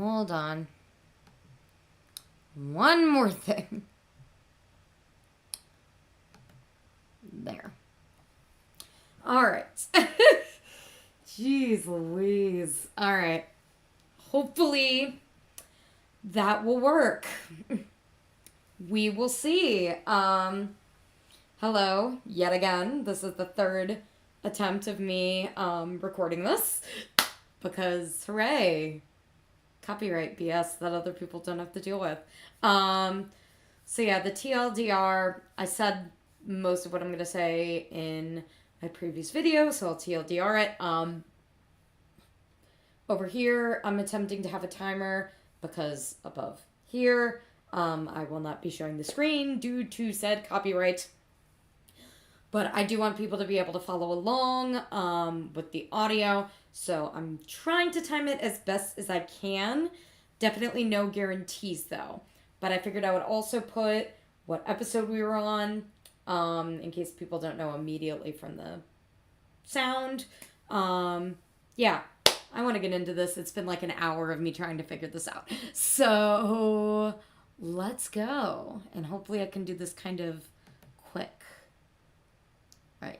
Hold on. One more thing. There. Alright. Jeez Louise. Alright. Hopefully that will work. We will see. Hello, yet again. This is the third attempt of me recording this. Because, hooray. Copyright BS that other people don't have to deal with. So yeah, the TLDR, I said most of what I'm going to say in my previous video, so I'll TLDR it. Over here, I'm attempting to have a timer because above here, I will not be showing the screen due to said copyright. But I do want people to be able to follow along with the audio. So I'm trying to time it as best as I can. Definitely no guarantees though. But I figured I would also put what episode we were on in case people don't know immediately from the sound. Yeah, I want to get into this. It's been like an hour of me trying to figure this out. So let's go. And hopefully I can do this kind of quick. All right,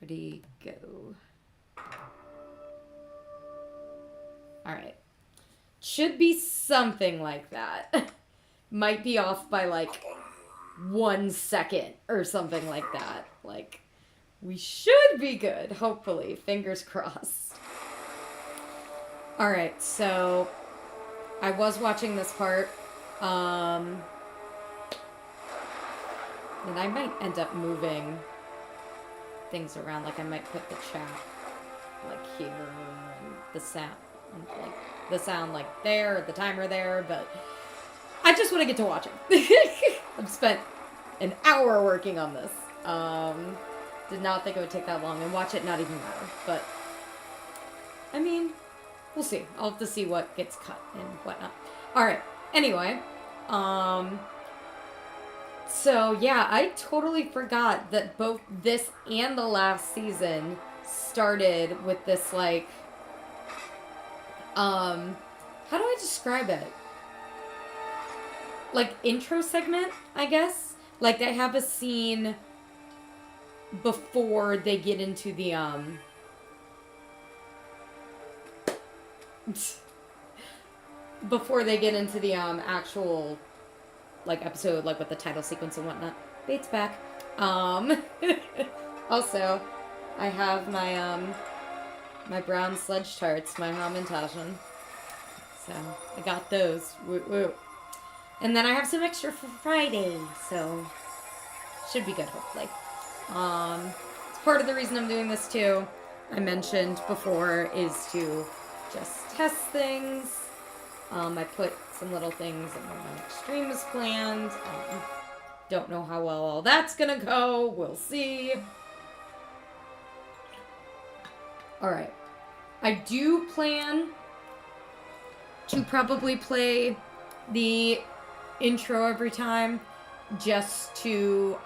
ready, go. All right. Should be something like that. Might be off by like 1 second or something like that. Like, we should be good, hopefully. Fingers crossed. All right, so I was watching this part. And I might end up moving things around. Like, I might put the chat like here and the sound. Like the sound like there, the timer there, but I just want to get to watching. I've spent an hour working on this. Did not think it would take that long, and watch it not even matter. But I mean, we'll see. I'll have to see what gets cut and whatnot. All right. Anyway, so yeah, I totally forgot that both this and the last season started with this like. How do I describe it? Like, intro segment, I guess? Like, they have a scene before they get into the, before they get into the, actual, like, episode, like, with the title sequence and whatnot. Bates back. Also, I have my, my brown sledge tarts, my Hamantaschen. So, I got those. Woo woo. And then I have some extra for Friday, so should be good, hopefully. It's part of the reason I'm doing this too, I mentioned before, is to just test things. I put some little things in my extremes planned. Don't know how well all that's gonna go. We'll see. Alright. I do plan to probably play the intro every time just to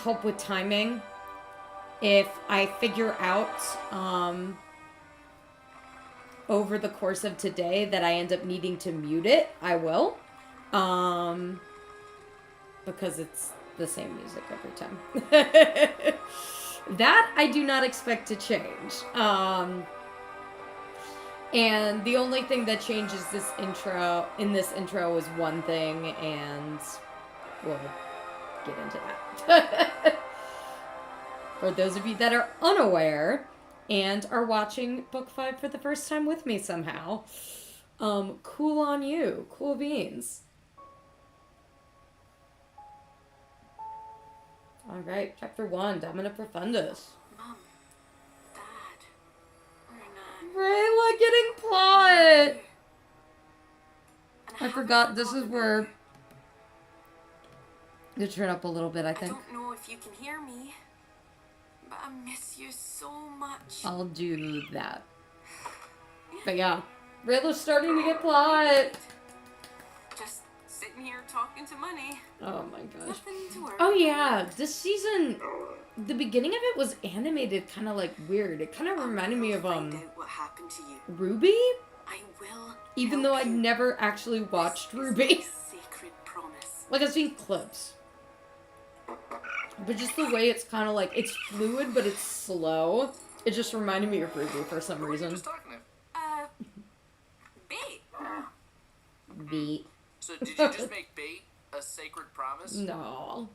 help with timing. If I figure out over the course of today that I end up needing to mute it, I will. Because it's the same music every time. That I do not expect to change. And the only thing that changes in this intro is one thing, and we'll get into that. For those of you that are unaware and are watching Book 5 for the first time with me somehow, cool on you. Cool beans. Alright, chapter 1, Domina Profundus. Mom, Dad, Rayla getting plot! I forgot this is where... You turn up a little bit, I think. I don't know if you can hear me, but I miss you so much. I'll do that. But yeah, Rayla's starting to get plot! Just sitting here talking to money. Oh my gosh. Nothing to worry Oh yeah, this season, the beginning of it was animated kind of like weird. It kind of reminded me of, Find out what happened to you. Ruby? I will. Even though I'd never actually watched Ruby. Sacred promise. Like, I've seen clips. But just the way it's kind of like, it's fluid, but it's slow. It just reminded me of Ruby for some reason. Just talking to. Bait. Beat. So did you just make bait a sacred promise? No.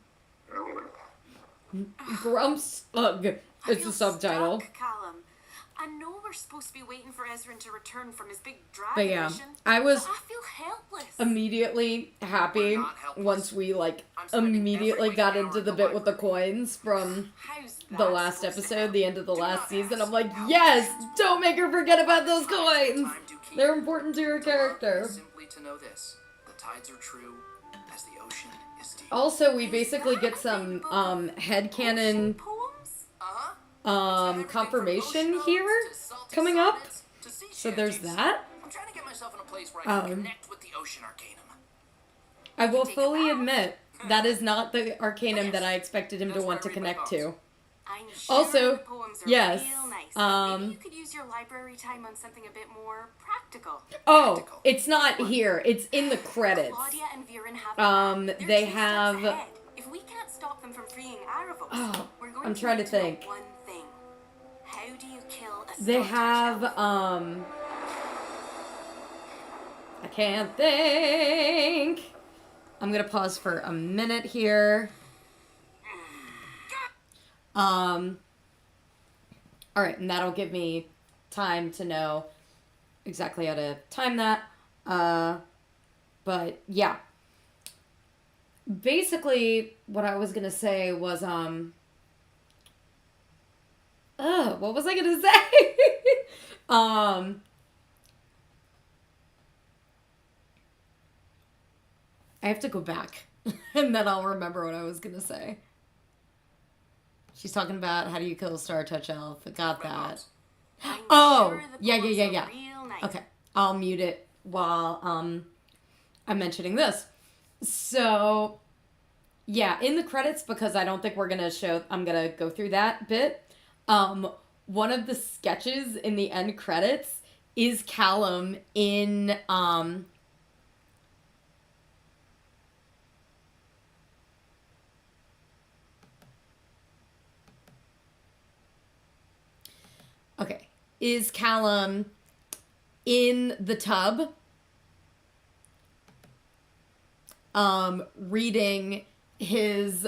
Grumps Ugh. I It's feel the subtitle. stuck, Callum. I know we're supposed to be waiting for Ezra to return from his big But dragon yeah, mission. I was But I feel helpless. immediately happy We're not helpless. once we, like, I'm spending immediately every got waking into hour the in bit with the library. coins from How's that the last supposed to episode, help? the end of the Do last not season. ask I'm like, how yes! fast. Don't make her forget about those Tides coins! time do keep. They're important to her To love character. is simply to know this: the tides are true, as the ocean is deep. Also, we Is basically that get a some, big book of ocean headcanon, poems? Uh-huh. confirmation here coming up. So there's that. I'm trying to get myself in a place where I can connect with the ocean arcanum. I will fully admit, that is not the Arcanum that I expected him to That's want to where I read my connect poems. to. I'm sure Also, the poems are yes, real nice, but maybe you could use your library time on something a bit more practical. Oh, it's not here. It's in the credits. Claudia and Viren have They're they 2 steps have- ahead. If we can't stop them from freeing Aravos, Oh, we're going I'm to trying need to know think. one thing. How do you kill a They Star have, Touch I can't think. I'm gonna pause for a minute here. Alright, and that'll give me time to know exactly how to time that. But yeah. Basically, what I was gonna say was, what was I gonna say? I have to go back, and then I'll remember what I was gonna say. She's talking about how do you kill a Star Touch elf. I got that. I'm Oh, sure the yeah. poems are real nice. Okay, I'll mute it while I'm mentioning this. So, yeah, in the credits, because I don't think we're gonna show. I'm gonna go through that bit. One of the sketches in the end credits is Callum in Okay. Is Callum in the tub reading his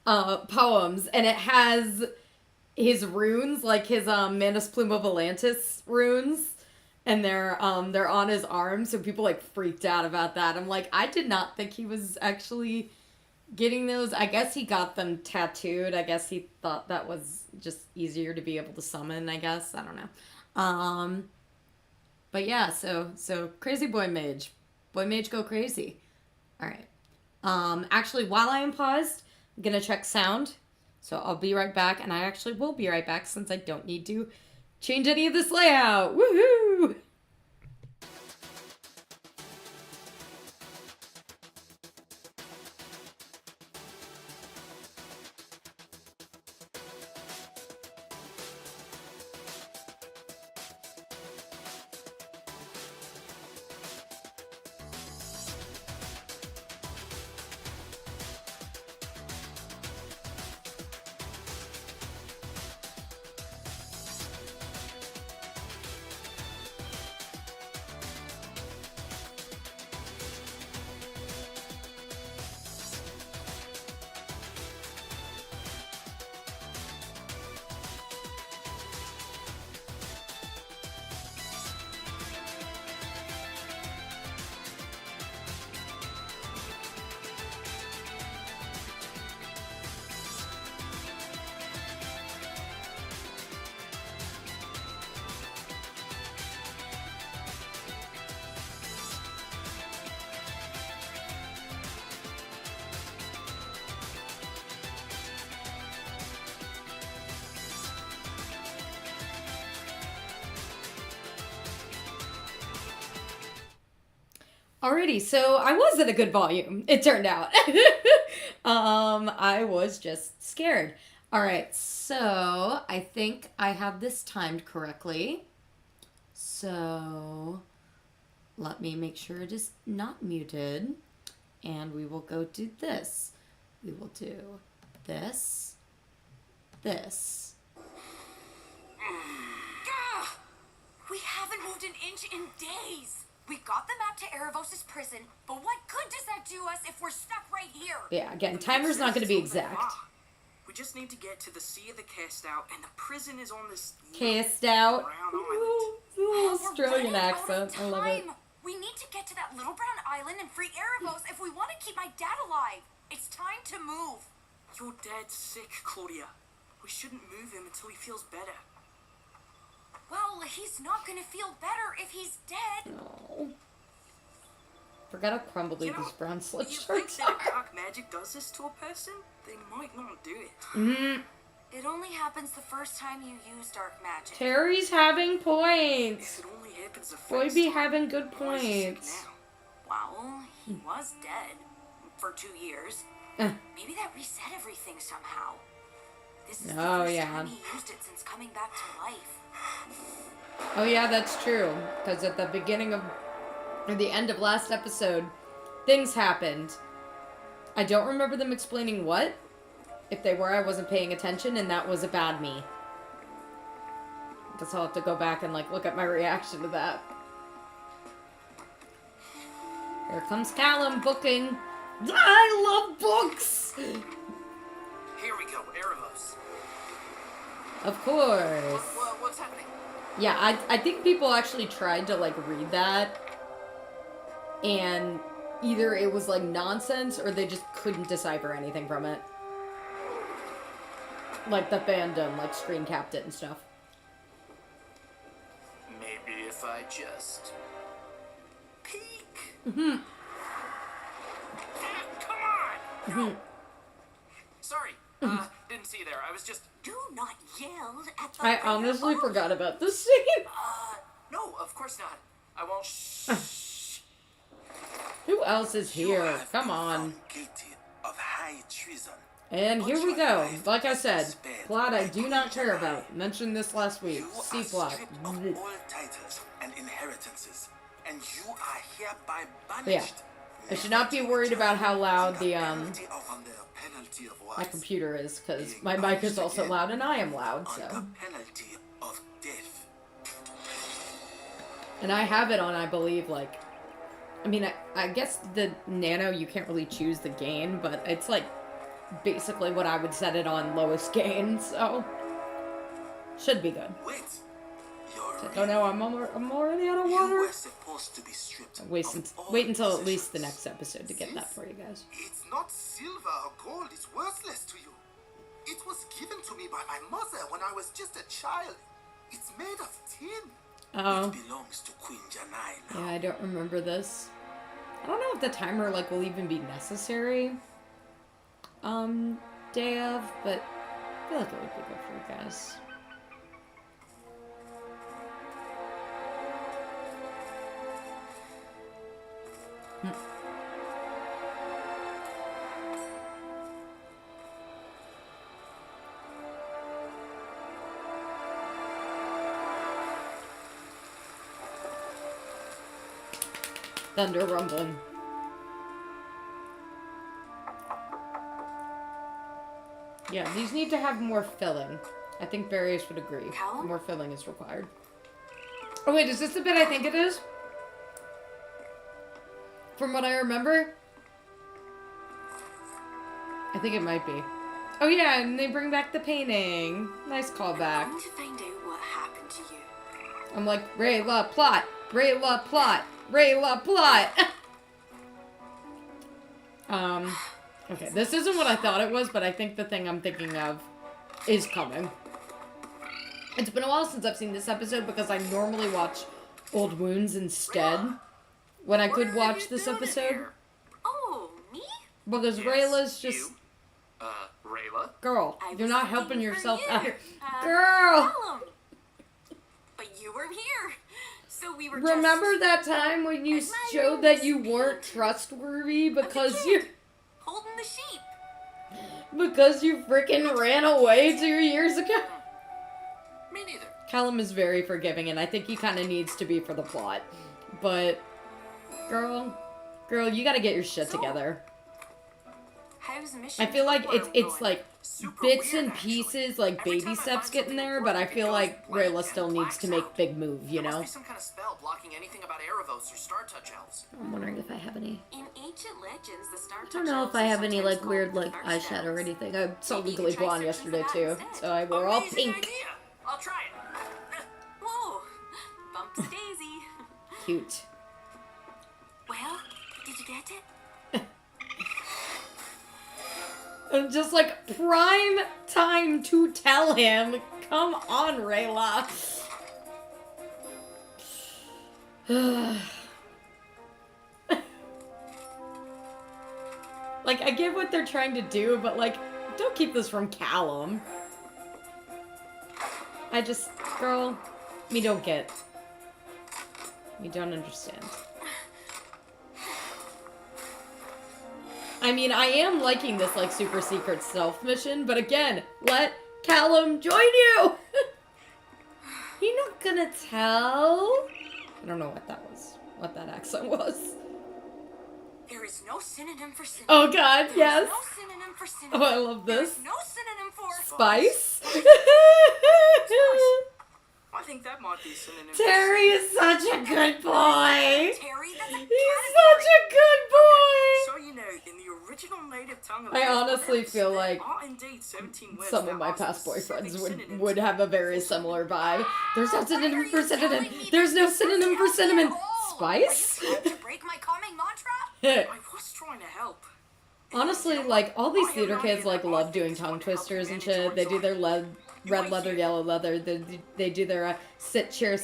poems, and it has his runes, like his Manus Plume of Atlantis runes, and they're on his arm, so people like freaked out about that. I'm like, I did not think he was actually getting those. I guess he got them tattooed. I guess he thought that was just easier to be able to summon, I guess. I don't know. But yeah, so crazy boy mage. Boy mage go crazy. Alright. Actually, while I am paused, I'm gonna check sound. So I'll be right back, and I actually will be right back since I don't need to change any of this layout. Woohoo! Alrighty, so I was at a good volume, it turned out. I was just scared. Alright, so I think I have this timed correctly. So So, let me make sure it is not muted. And we will go do this. We will do this, this. Gah! We haven't moved an inch in days. We got the map to Erebos' prison, but what good does that do us if we're stuck right here? Yeah, again, timer's not going to be exact. We just need to get to the Sea of the Cast Out, and the prison is on this Cast out. brown Ooh, island. little We're Australian running out accent. of I love it. time. We need to get to that little brown island and free Erebos if we want to keep my dad alive. It's time to move. Your dad's sick, Claudia. We shouldn't move him until he feels better. Well, he's not gonna feel better if he's dead. Oh. Forgot how crumbly these brown You think sweatshirts that are. dark magic does this to a person? They might not do it. Mm, It only happens the first time you use dark magic. Terry's having points. If it only happens the Boy first be time, having good why is he sick points. now? Well, he was dead for 2 years. Maybe that reset everything somehow. This is the Oh, first yeah. time he used it since coming back to life. Oh yeah, that's true. Because at the beginning of, or the end of last episode, things happened. I don't remember them explaining what. If they were, I wasn't paying attention, and that was a bad me. Guess I'll have to go back and like look at my reaction to that. Here comes Callum booking. I love books! Here we go, Erebos. Of course. What's happening? Yeah, I think people actually tried to, like, read that, and either it was, like, nonsense, or they just couldn't decipher anything from it. Like, the fandom, like, screen capped it and stuff. Maybe if I just peek. Mm-hmm. Come on! No! Sorry, didn't see you there. I was just... Do not yell at the I honestly forgot about this scene. No, of course not. I won't... Shh. Who else is here? Come on. Guilty of high treason. And here we go. Like I said, plot I do not care about. Mentioned this last week. You C are plot. stripped of all titles and inheritances, and you are hereby But yeah, banished. I should not be worried about how loud the Under penalty of my what? computer is, because my mic is also loud and I am loud, Under so. penalty of death. And I have it on, I believe, like, I mean, I guess the Nano, you can't really choose the gain, but it's, like, basically what I would set it on, lowest gain, so. Should be good. Wait. You're Oh no, I'm already out of You water. were supposed to be stripped. Wait of all until at least the possessions. next episode to get that for you guys. It's not silver or gold. It's worthless to you. It was given to me by my mother when I was just a child. It's made of tin. Oh, It belongs to Queen Janai now. yeah, I don't remember this. I don't know if the timer, like, will even be necessary, day of, but I feel like it would be good for you guys. Thunder rumbling. Yeah, these need to have more filling. I think Barrios would agree. Callum? More filling is required. Oh wait, is this the bit I think it is? From what I remember? I think it might be. Oh yeah, and they bring back the painting. Nice callback. I'm to find out what happened to you. I'm like, Rayla, plot! Rayla, plot! Rayla, plot! Okay, this isn't what I thought it was, but I think the thing I'm thinking of is coming. It's been a while since I've seen this episode because I normally watch Old Wounds instead when I could watch this episode. Oh, me? Because Rayla's just... You? Rayla? Girl, I you're was not looking helping for yourself you. out here. Uh, Girl! Callum. But you were here. So we were Remember just that time when you admiring showed that this you weren't painting trustworthy of the because kid you... holding the sheep. Because you freaking ran away 2 years ago? Me neither. Callum is very forgiving, and I think he kind of needs to be for the plot. But, girl, you gotta get your shit together. How's mission I feel like it's going? like Super bits weird, and actually. pieces, like Every baby time I steps find getting something there, but I important, feel it like goes blank Rayla and still needs to blacks make out. big move, you There must know? be some kind of spell blocking anything about Erebos or Star Touch elves. I'm wondering if I have any. In ancient legends, the Star I don't know if I have any like weird like eyeshadow eyeshadow or anything. I saw Maybe you Legally could try Blonde searching for yesterday that too, instead. so I wore all Amazing pink. idea. I'll try it. Whoa, bumps Daisy. Cute. Well, did you get it? And just like prime time to tell him. Come on, Rayla. Like, I get what they're trying to do, but like, don't keep this from Callum. I just, girl, me don't get. Me don't understand. I mean, I am liking this, like, super secret stealth mission, but again, let Callum join you! He not gonna tell? I don't know what that was. What that accent was. There is no synonym for cinnamon. Oh god, There yes! is no synonym for cinnamon. Oh, I love There this. is no synonym for Spice? I think that might be a synonym. Terry is such a good boy! Terry, that's a He's such a good boy! So you know, in the original native tongue of I Erebos, honestly feel like there are indeed 17 words some that of my are past specific boyfriends synonyms would have a very similar vibe. There's no Why are synonym you for cinnamon. telling me There's this? no This synonym for doesn't help me cinnamon. at all. Spice? Are you trying to break my calming mantra? I was trying to help. Honestly, like, all these theater kids, like, love doing tongue twisters and shit. They do their red leather, yellow leather. They do their sit chair.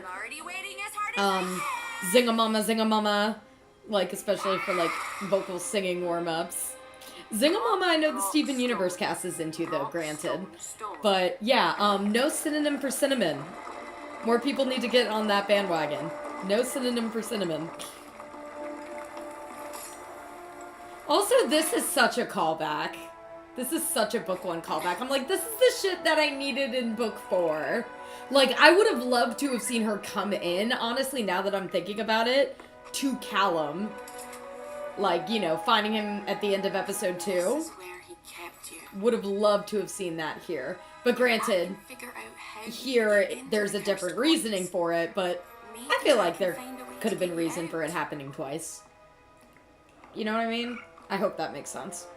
I'm already waiting as hard as Zingamama, zingamama. Like, especially for, like, vocal singing warm-ups. Zingamama, I know the Steven Universe cast is into, though, granted. But, yeah, no synonym for cinnamon. More people need to get on that bandwagon. No synonym for cinnamon. Also, this is such a callback. This is such a book one callback. I'm like, this is the shit that I needed in book 4. Like, I would have loved to have seen her come in, honestly, now that I'm thinking about it, to Callum. Like, you know, finding him at the end of episode 2. This is where he kept you. Would have loved to have seen that here. But granted, Figure out how you here, get into there's the a different cursed reasoning woods. for it, but Maybe I feel I like can there find a way could have to been get reason for it out. happening twice. You know what I mean? I hope that makes sense.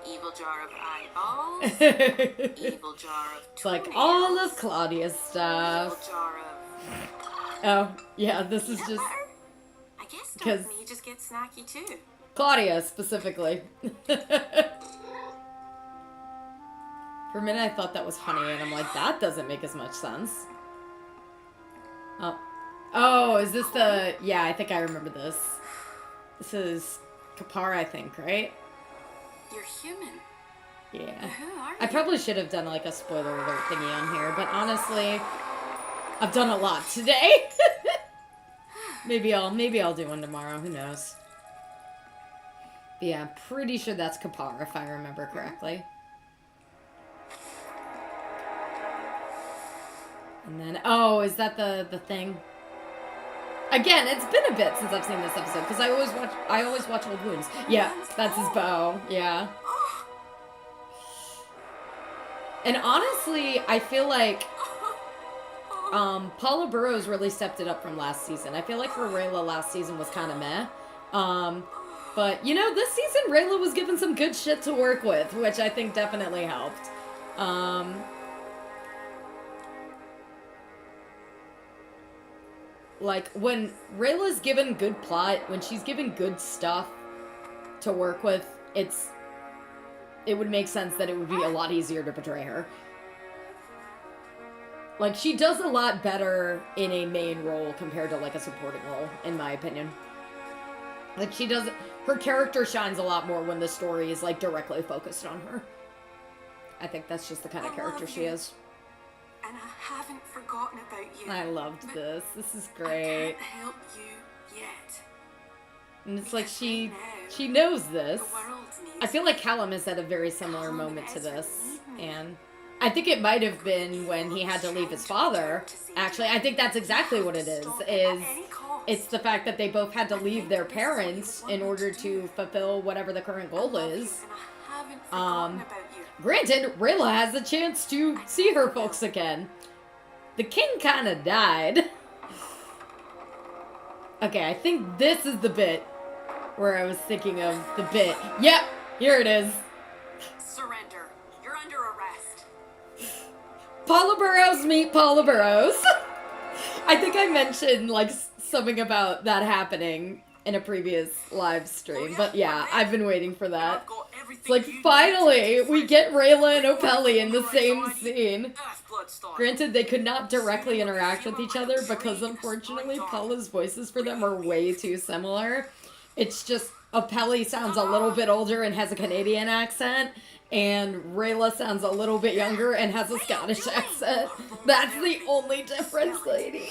Evil jar of eyeballs. It's Evil jar of like toenails. all of Claudia's Evil stuff. jar of... Oh, yeah, this is Peanut just butter? I guess 'cause- don't me just get snacky too. Claudia, specifically. For a minute, I thought that was honey, and I'm like, that doesn't make as much sense. Oh. Oh, is this the... Yeah, I think I remember this. This is Kapar, I think, right? You're human. Yeah. Who are you? I probably should have done, like, a spoiler alert thingy on here, but honestly, I've done a lot today. maybe I'll do one tomorrow, who knows. But yeah, I'm pretty sure that's Kapar, if I remember correctly. And then, oh, is that the thing? Again, it's been a bit since I've seen this episode, because I always watch Old Wounds. Yeah, that's his bow, yeah. And honestly, I feel like Paula Burrows really stepped it up from last season. I feel like for Rayla last season was kind of meh. But, you know, this season Rayla was given some good shit to work with, which I think definitely helped. Like, when Rayla's given good plot, when she's given good stuff to work with, it would make sense that it would be a lot easier to portray her. Like, she does a lot better in a main role compared to, like, a supporting role, in my opinion. Like, her character shines a lot more when the story is, like, directly focused on her. I think that's just the kind of character she is. And I haven't forgotten about you. I loved this. This is I great. can't help you yet. And it's like Because she right now, knows this. The world needs I feel like Callum is at a very me. similar Callum moment to and Ezra this. need me. And I think it might have been when he had to leave his father. Actually, I think that's exactly what it is. It's the fact that they both had to leave their parents in order to fulfill whatever the current goal is. Granted, Rayla has the chance to see her folks again. The king kind of died. Okay, I think this is the bit where I was thinking of the bit. Yep, here it is. Surrender. You're under arrest. Paula Burrows meet Paula Burrows. I think I mentioned, like, something about that happening in a previous live stream. But yeah, I've been waiting for that. It's like, finally, we get Rayla and Opelli in the same scene. Granted, they could not directly interact with each other because, unfortunately, Paula's voices for them are way too similar. It's just, Opelli sounds a little bit older and has a Canadian accent, and Rayla sounds a little bit younger and has a Scottish accent. That's the only difference, lady.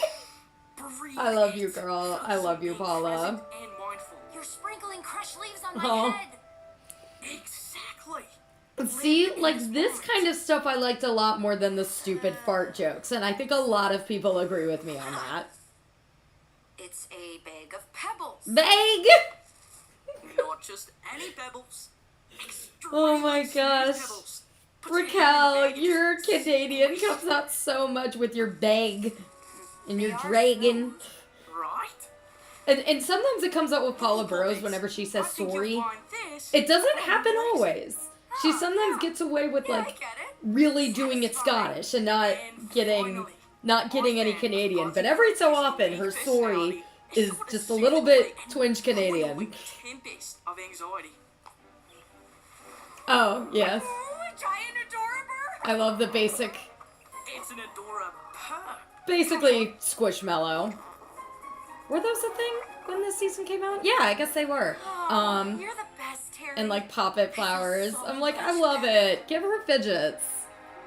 I love you, girl. I love you, Paula. You're sprinkling crushed leaves on my head. Exactly. See, like, this kind of stuff I liked a lot more than the stupid fart jokes, and I think a lot of people agree with me on that. It's a bag of pebbles. Bag! Not just any pebbles. Oh my gosh. Raquel, your Canadian comes out so much with your bag and your dragon. Right? And sometimes it comes out with Paula Burrows whenever she says sorry. It doesn't happen always. She sometimes gets away with, like, really doing it Scottish and not getting any Canadian. But every so often, her sorry is just a little bit twinge Canadian. Oh, yes. I love the basic. It's an adorable. Basically, Squishmallow. Were those a thing when this season came out? Yeah, I guess they were. You're the best, Terry. And like poppet flowers. I'm like, I love it. Give her fidgets.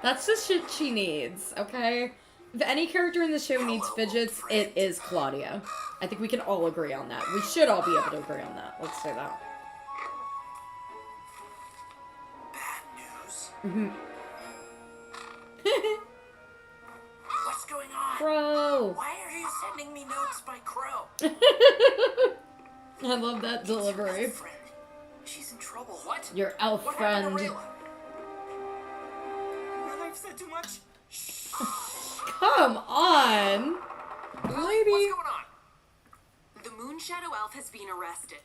That's the shit she needs, okay? If any character in the show needs fidgets, it is Claudia. I think we can all agree on that. We should all be able to agree on that. Let's say that. Bad news. What's going on? Crow! Why are you sending me notes by Crow? I love that delivery. Friend. She's in trouble. What? Your elf What friend. happened to Rayla? Well, I've said too much. Come on! Lady. What's going on? The Moon Shadow Elf has been arrested.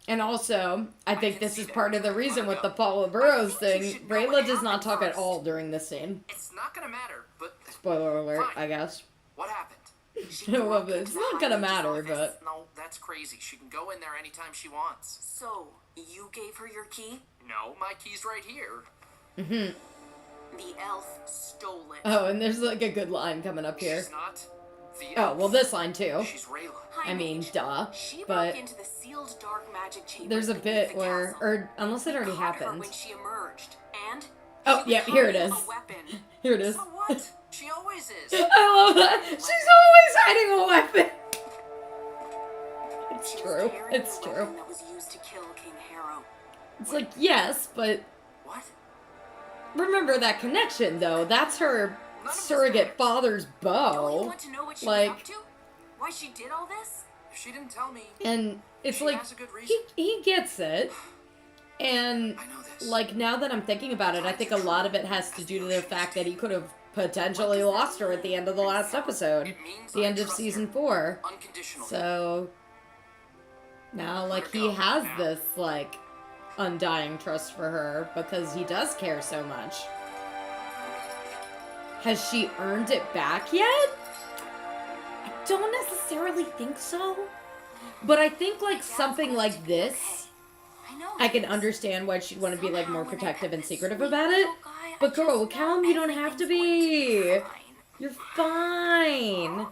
And also, I think this is part of the reason with the Paula Burrows thing. Rayla does not talk at all during this scene. It's not gonna matter, but Spoiler alert, I guess. what happened? I love it. It's not gonna matter, but... No, that's crazy. She can go in there anytime she wants. So, you gave her your key? No, my key's right here. Mm-hmm. The elf stole it. Oh, and there's like a good line coming up here. She's not the Oh, elf. well, this line too. She's Rayla. I mean, duh. She But broke into the sealed dark magic chamber. there's a beneath bit the where... castle. Or, unless it already We caught her happened. when she emerged, and Oh, she yeah, was here it hiding is. a weapon. Here it is. So what? She always is. I love that. She's always hiding a weapon. It's She was true. carrying It's the true. weapon that was used to kill King Harrow. It's like, yes, but What? remember that connection, though. That's her surrogate father's Don't you bow. want to know what she Like- was up to? Why she did all this? If she didn't tell me, And it's she like, has a good reason. he gets it. And, I know this. like, now that I'm thinking about it, I think a lot of it has to do to the fact that he could have potentially lost her at the end of the last episode. It means The I end of trust season her 4. unconditionally. So, now, like, he has this, like, undying trust for her because he does care so much. Has she earned it back yet? I don't necessarily think so. But I think, like, something like this, I know. I can understand why she'd want to be, like, more Somehow when I protective met and this secretive sweet about it. little guy, I But girl, just Callum, know you don't have to everything's be. going to fine. You're fine.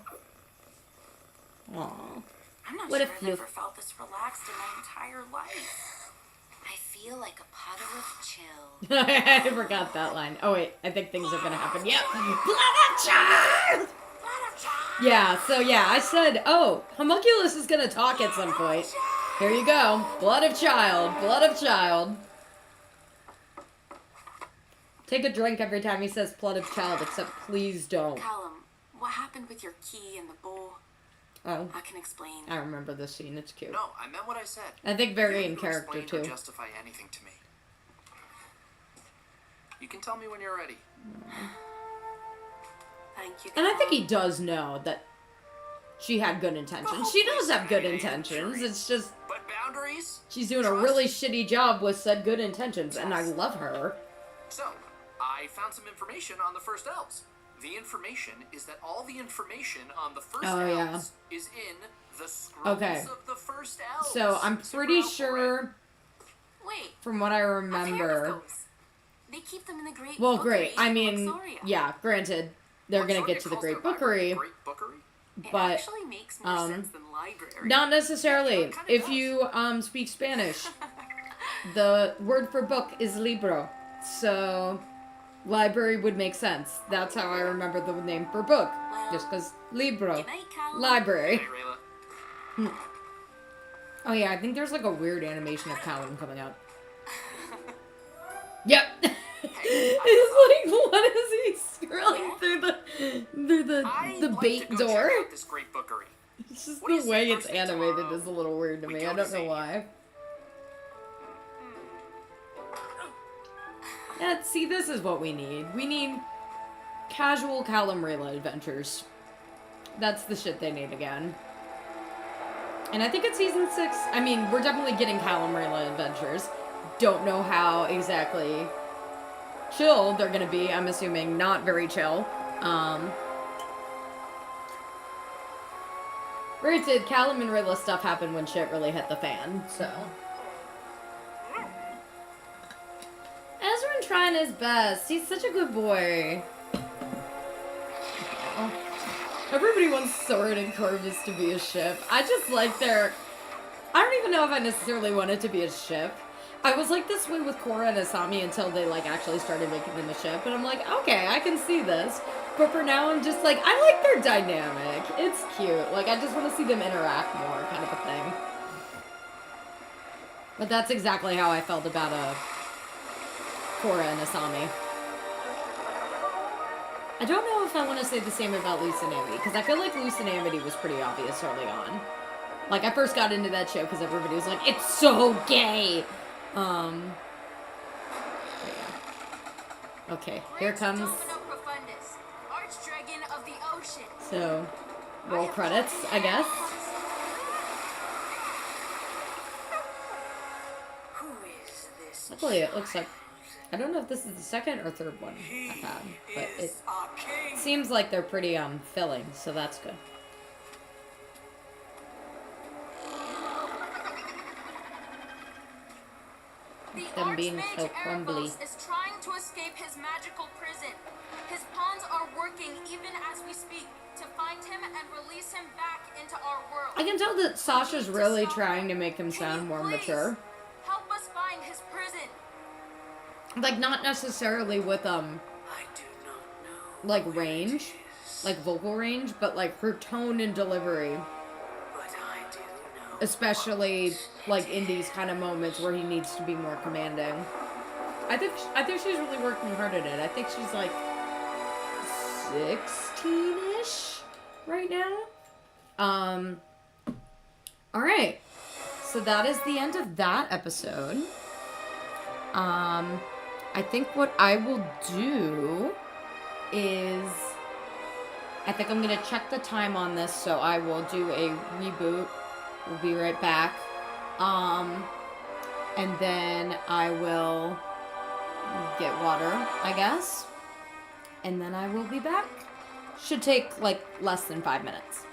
Aw. I'm not What sure if I've you- ever felt this relaxed in my entire life. I feel like a puddle of chill. I forgot that line. Oh wait, I think things are gonna happen. Yep. Blood of child! Yeah, so yeah, I said, oh, Homunculus is gonna talk at some point. Here you go. Blood of child. Blood of child. Take a drink every time he says blood of child, except please don't. Callum, what happened with your key and the bowl? Oh, I can explain. I remember this scene. It's cute. No, I meant what I said. I think very You in need to character, explain or too. justify anything to me. You can tell me when you're ready. Thank you, And I think Callum. he does know that she had good intentions. She does have good intentions. It's just But boundaries? she's doing a really shitty job with said good intentions, and I love her. So, I found some information on the first elves. The information is that all the information on the first elves is in the scrolls of the first elves. So I'm pretty sure, Wait, from what I I've heard of remember. those. They keep them in the Great Well, Bookery great. I in mean, Luxoria. yeah, granted, they're gonna get to the Great Bookery, Great Bookery? It but actually makes more sense than library. not necessarily. Kinda If does. you speak Spanish, the word for book is libro, so library would make sense. That's how I remember the name for book, just because libro, Good night, Callum. library. Hey, Rayla. Oh yeah, I think there's like a weird animation of Callum coming out. Yep. It's like, what is he scrolling through the I'd the like bait to go door? check out this Great Bookery. It's just What do you the say way it's first thing animated tomorrow? is a little weird to We me. go I to don't know Zania. why. Yeah, see, this is what we need. We need casual Callum Rayla adventures. That's the shit they need again. And I think it's season 6. I mean, we're definitely getting Callum Rayla adventures. Don't know how exactly chill they're gonna be. I'm assuming not very chill. Granted, Callum and Rayla stuff happened when shit really hit the fan, so. Ezrin trying his best. He's such a good boy. Oh. Everybody wants Sword and Corvus to be a ship. I just like their... I don't even know if I necessarily want it to be a ship. I was like this way with Korra and Asami until they like actually started making them a ship, and I'm like, okay, I can see this. But for now, I'm just like, I like their dynamic. It's cute. Like, I just want to see them interact more, kind of a thing. But that's exactly how I felt about Korra and Asami. I don't know if I want to say the same about Lisa and Amity, because I feel like Lisa and Amity was pretty obvious early on. Like, I first got into that show because everybody was like, it's so gay! Okay, here comes... Profundus, Archdragon of the Ocean. So, roll credits, I guess. Who is this? Luckily, it looks like... I don't know if this is the second or third one I've had, but it seems like they're pretty, filling, so that's good. Them being so crumbly. Erebos is trying to escape his magical prison. His pawns are working even as we speak to find him and release him back into our world. I can tell that Sasha's really trying to make him Can sound you more please mature. Help us find his prison. Like, not necessarily with, I do not know. like, range. Like, vocal range, but, like, her tone and delivery. But I do know. Especially, like, in these kind of moments where he needs to be more commanding. I think she's really working hard at it. I think she's, like, 16-ish right now. Alright. So that is the end of that episode. I think what I will do is... I think I'm going to check the time on this, so I will do a reboot. We'll be right back. And then I will get water, I guess. And then I will be back. Should take, like, less than 5 minutes.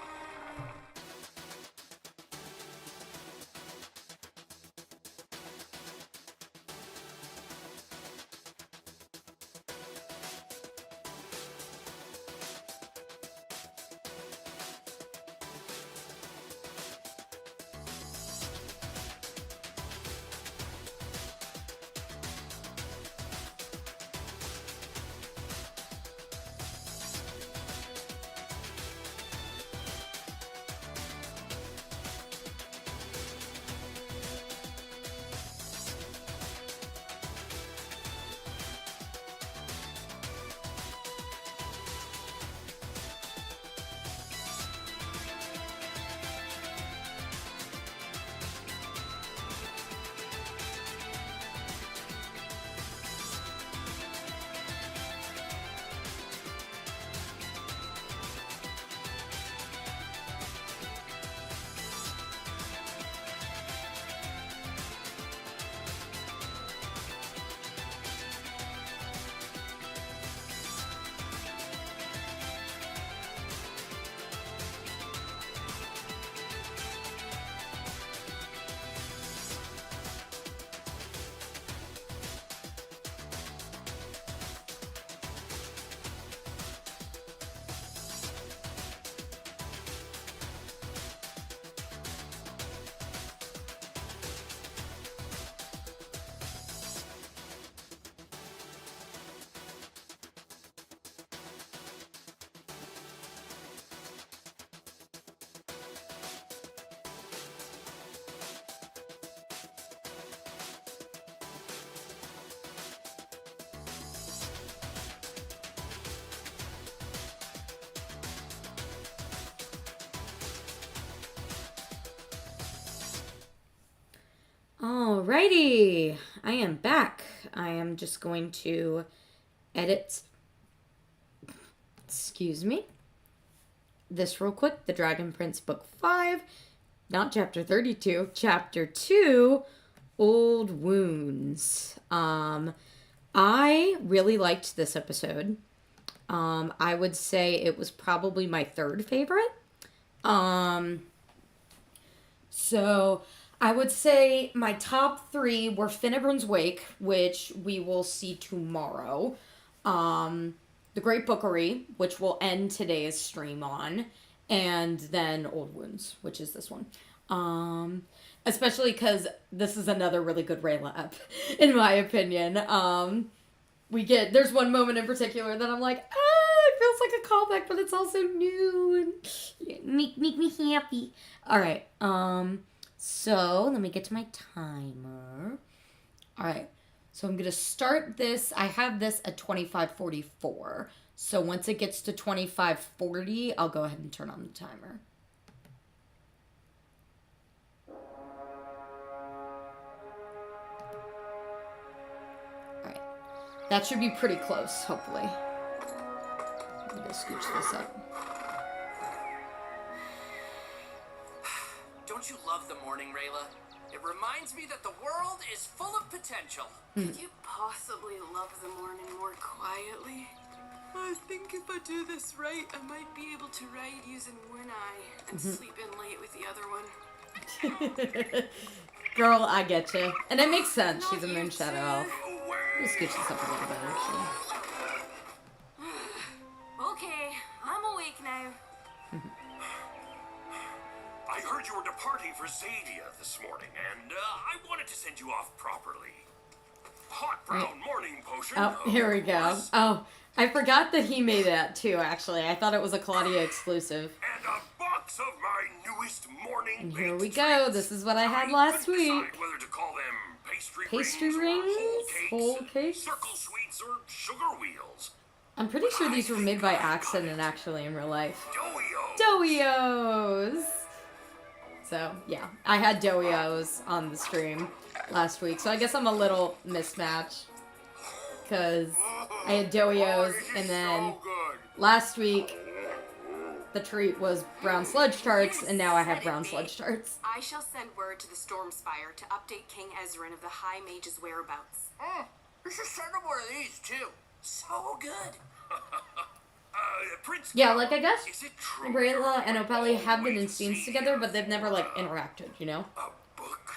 Alrighty, I am back. I am just going to edit, excuse me, this real quick. The Dragon Prince Book 5, not Chapter 32, Chapter 2, Old Wounds. I really liked this episode. I would say it was probably my third favorite. So I would say my top 3 were Finnebren's Wake, which we will see tomorrow. The Great Bookery, which will end today's stream on. And then Old Wounds, which is this one. Especially because this is another really good Rayla ep, in my opinion. There's one moment in particular that I'm like, it feels like a callback, but it's also new and make me happy. All right. So let me get to my timer. All right. So I'm gonna start this. I have this at 25:44. So once it gets to 25:40, I'll go ahead and turn on the timer. All right. That should be pretty close, hopefully. I'm gonna scooch this up. Don't you love the morning, Rayla? It reminds me that the world is full of potential. Could you possibly love the morning more quietly? I think if I do this right, I might be able to ride using one eye and sleep in late with the other one. Girl, I get you. And it makes sense. She's a moon shadow elf. Let's scooch this up a little bit, actually. Okay, I'm awake now. I heard you were departing for Zadia this morning, and I wanted to send you off properly. Hot brown morning potion. Oh, here we go. Course. Oh, I forgot that he made that too, actually. I thought it was a Claudia exclusive. And a box of my newest morning And here we baked go. treats. This is what I had I last couldn't week. decide whether to call them pastry Pastry rings, rings, or whole cakes. circle sweets, or sugar wheels. I'm pretty sure these were made by accident, actually, in real life. Doio. Doios! So, yeah. I had Doios on the stream last week, so I guess I'm a little mismatched. Because I had Doios, and then last week the treat was brown sludge tarts, and now I have brown sludge tarts. I shall send word to the Stormspire to update King Ezrin of the High Mage's whereabouts. You should send him one of these, too. So good. Prince Yeah, like, I guess is it true Rayla and you're Opelli have been in always scenes seeing together, but they've never, like, interacted, you know? a book?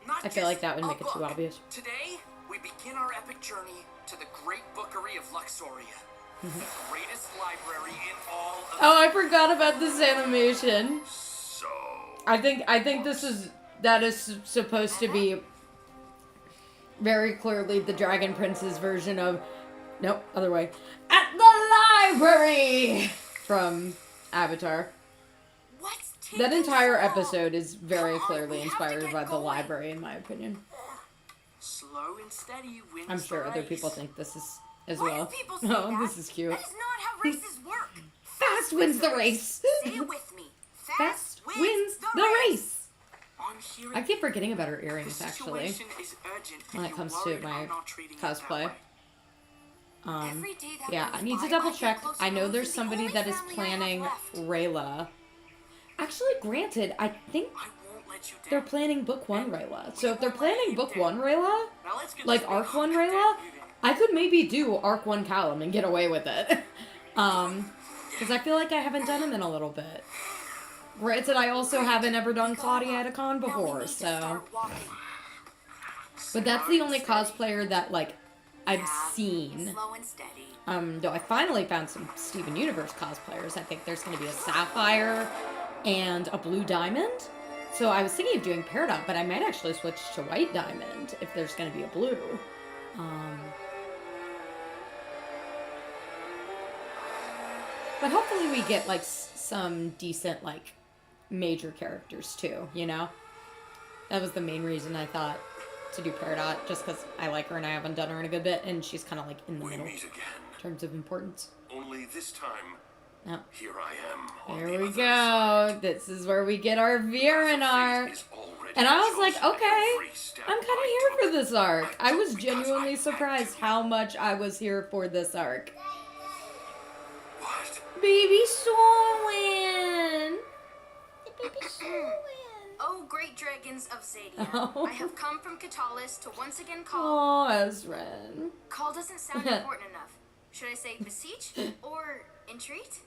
Not I feel like that would just make a it too book. obvious. Today, we begin our epic journey to the Great Bookery of Luxoria. The greatest library in all of... Oh, I forgot about this animation. So I think that is supposed to be very clearly the Dragon Prince's version of, nope, other way, at the library from Avatar. What's taking That entire so long? episode is very Come on, clearly we have to inspired get by the going. library, in my opinion. Slow and steady wins I'm sure the other race. people think this is as Why well. do people say Oh, that? this is cute. That is not how races work. Fast wins the race. Say it with me. Fast wins the race. I'm hearing I keep forgetting about her the earrings, actually. situation is urgent and when it you're comes to worried my I'm not treating it cosplay. that way. Every day that Yeah, goes I need to by, double I get check. closer I to know losing there's the somebody only that is family I have planning left. Rayla. Actually, granted, I think I won't let you down. they're planning book 1 Rayla. So if they're planning book 1 Rayla, Now let's get like this arc thing 1 locked Rayla, down. I could maybe do arc 1 Callum and get away with it. Because I feel like I haven't done him in a little bit. Granted, I also haven't ever done Claudia at a con Now we before, need to so... start walking. But that's the only cosplayer that, like, I've Yeah, seen. Slow and steady. Though I finally found some Steven Universe cosplayers. I think there's going to be a Sapphire and a Blue Diamond. So I was thinking of doing Peridot, but I might actually switch to White Diamond if there's going to be a Blue. But hopefully we get, like, some decent, like, major characters, too, you know? That was the main reason I thought to do Peridot, just because I like her and I haven't done her in a good bit, and she's kind of, like, in the we middle meet again. in terms of importance. Only this time, No. here I am. on There the we other go. side. This is where we get our Viren Fate art. is already And I was like, chosen okay, every step I'm kind of I here for took. this arc. I was Because genuinely I had surprised to. how much I was here for this arc. What? Baby Soren! Baby Soren! Oh, great dragons of Zadia. Oh. I have come from Katalis to once again call. Oh, Ezren. Call doesn't sound important enough. Should I say beseech or entreat?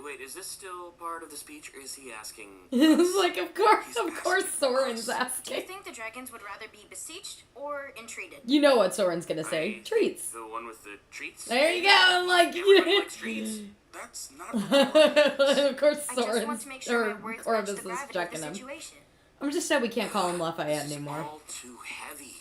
Wait, is this still part of the speech, or is he asking? It's like, of He's course asking Soren's us. Do you asking. think the dragons would rather be beseeched or entreated? You know what Soren's gonna say. I Treats. think the one with the treats. There you go. I'm like, Everybody likes treats. That's not the of course I just want Soren's, to make sure or my words match Corvus the is gravity of checking the him. situation. I'm just sad we can't call him Lafayette This is anymore. all too heavy.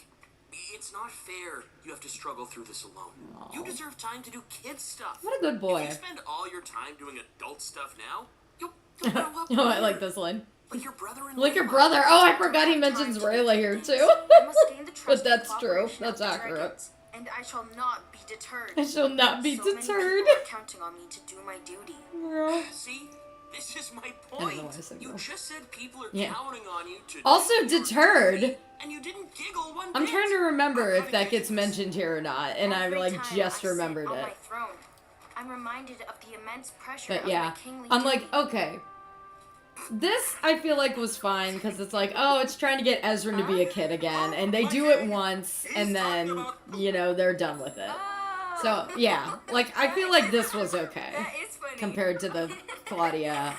It's not fair. You have to struggle through this alone. You deserve time to do kid stuff. What a good boy. If you spend all your time doing adult stuff now, you'll grow up. Oh, I like later. this one. Like your brother and Like your Layla. brother. Oh, I forgot he mentions Rayla here too. I must gain the trust But that's and true. cooperation That's of the accurate. dragons, and I shall not be deterred. I shall not be So many deterred. people are counting on me to do my duty. Girl. See? This is my don't know point. why I said You girl. just said people are Yeah. counting on you to Also do your deterred. duty, and you didn't giggle one I'm bit. trying to remember if that How gets many mentioned here or not, and I Every like time just I remembered sit on it. my throne, I'm reminded of the immense pressure But of yeah, my kingly I'm duty. like, okay. This I feel like was fine because it's like, oh, it's trying to get Ezra to be a kid again, and they do it once, and then you know they're done with it. So yeah, like I feel like this was okay That is funny. compared to the Claudia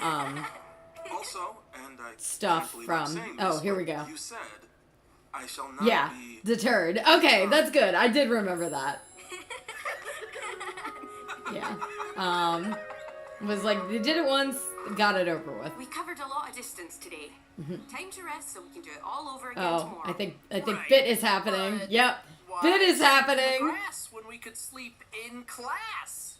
Also, and I stuff can't believe I'm from. saying Oh, this, here but we go. You said, I shall not Yeah, be. deterred. Okay, that's good. I did remember that. Yeah. Was like they did it once, got it over with. We covered a lot of distance today. Time to rest so we can do it all over again Oh, tomorrow. I think Right, bit is happening. but Yep. Why Bit is sleep in the happening. grass when we could sleep in class?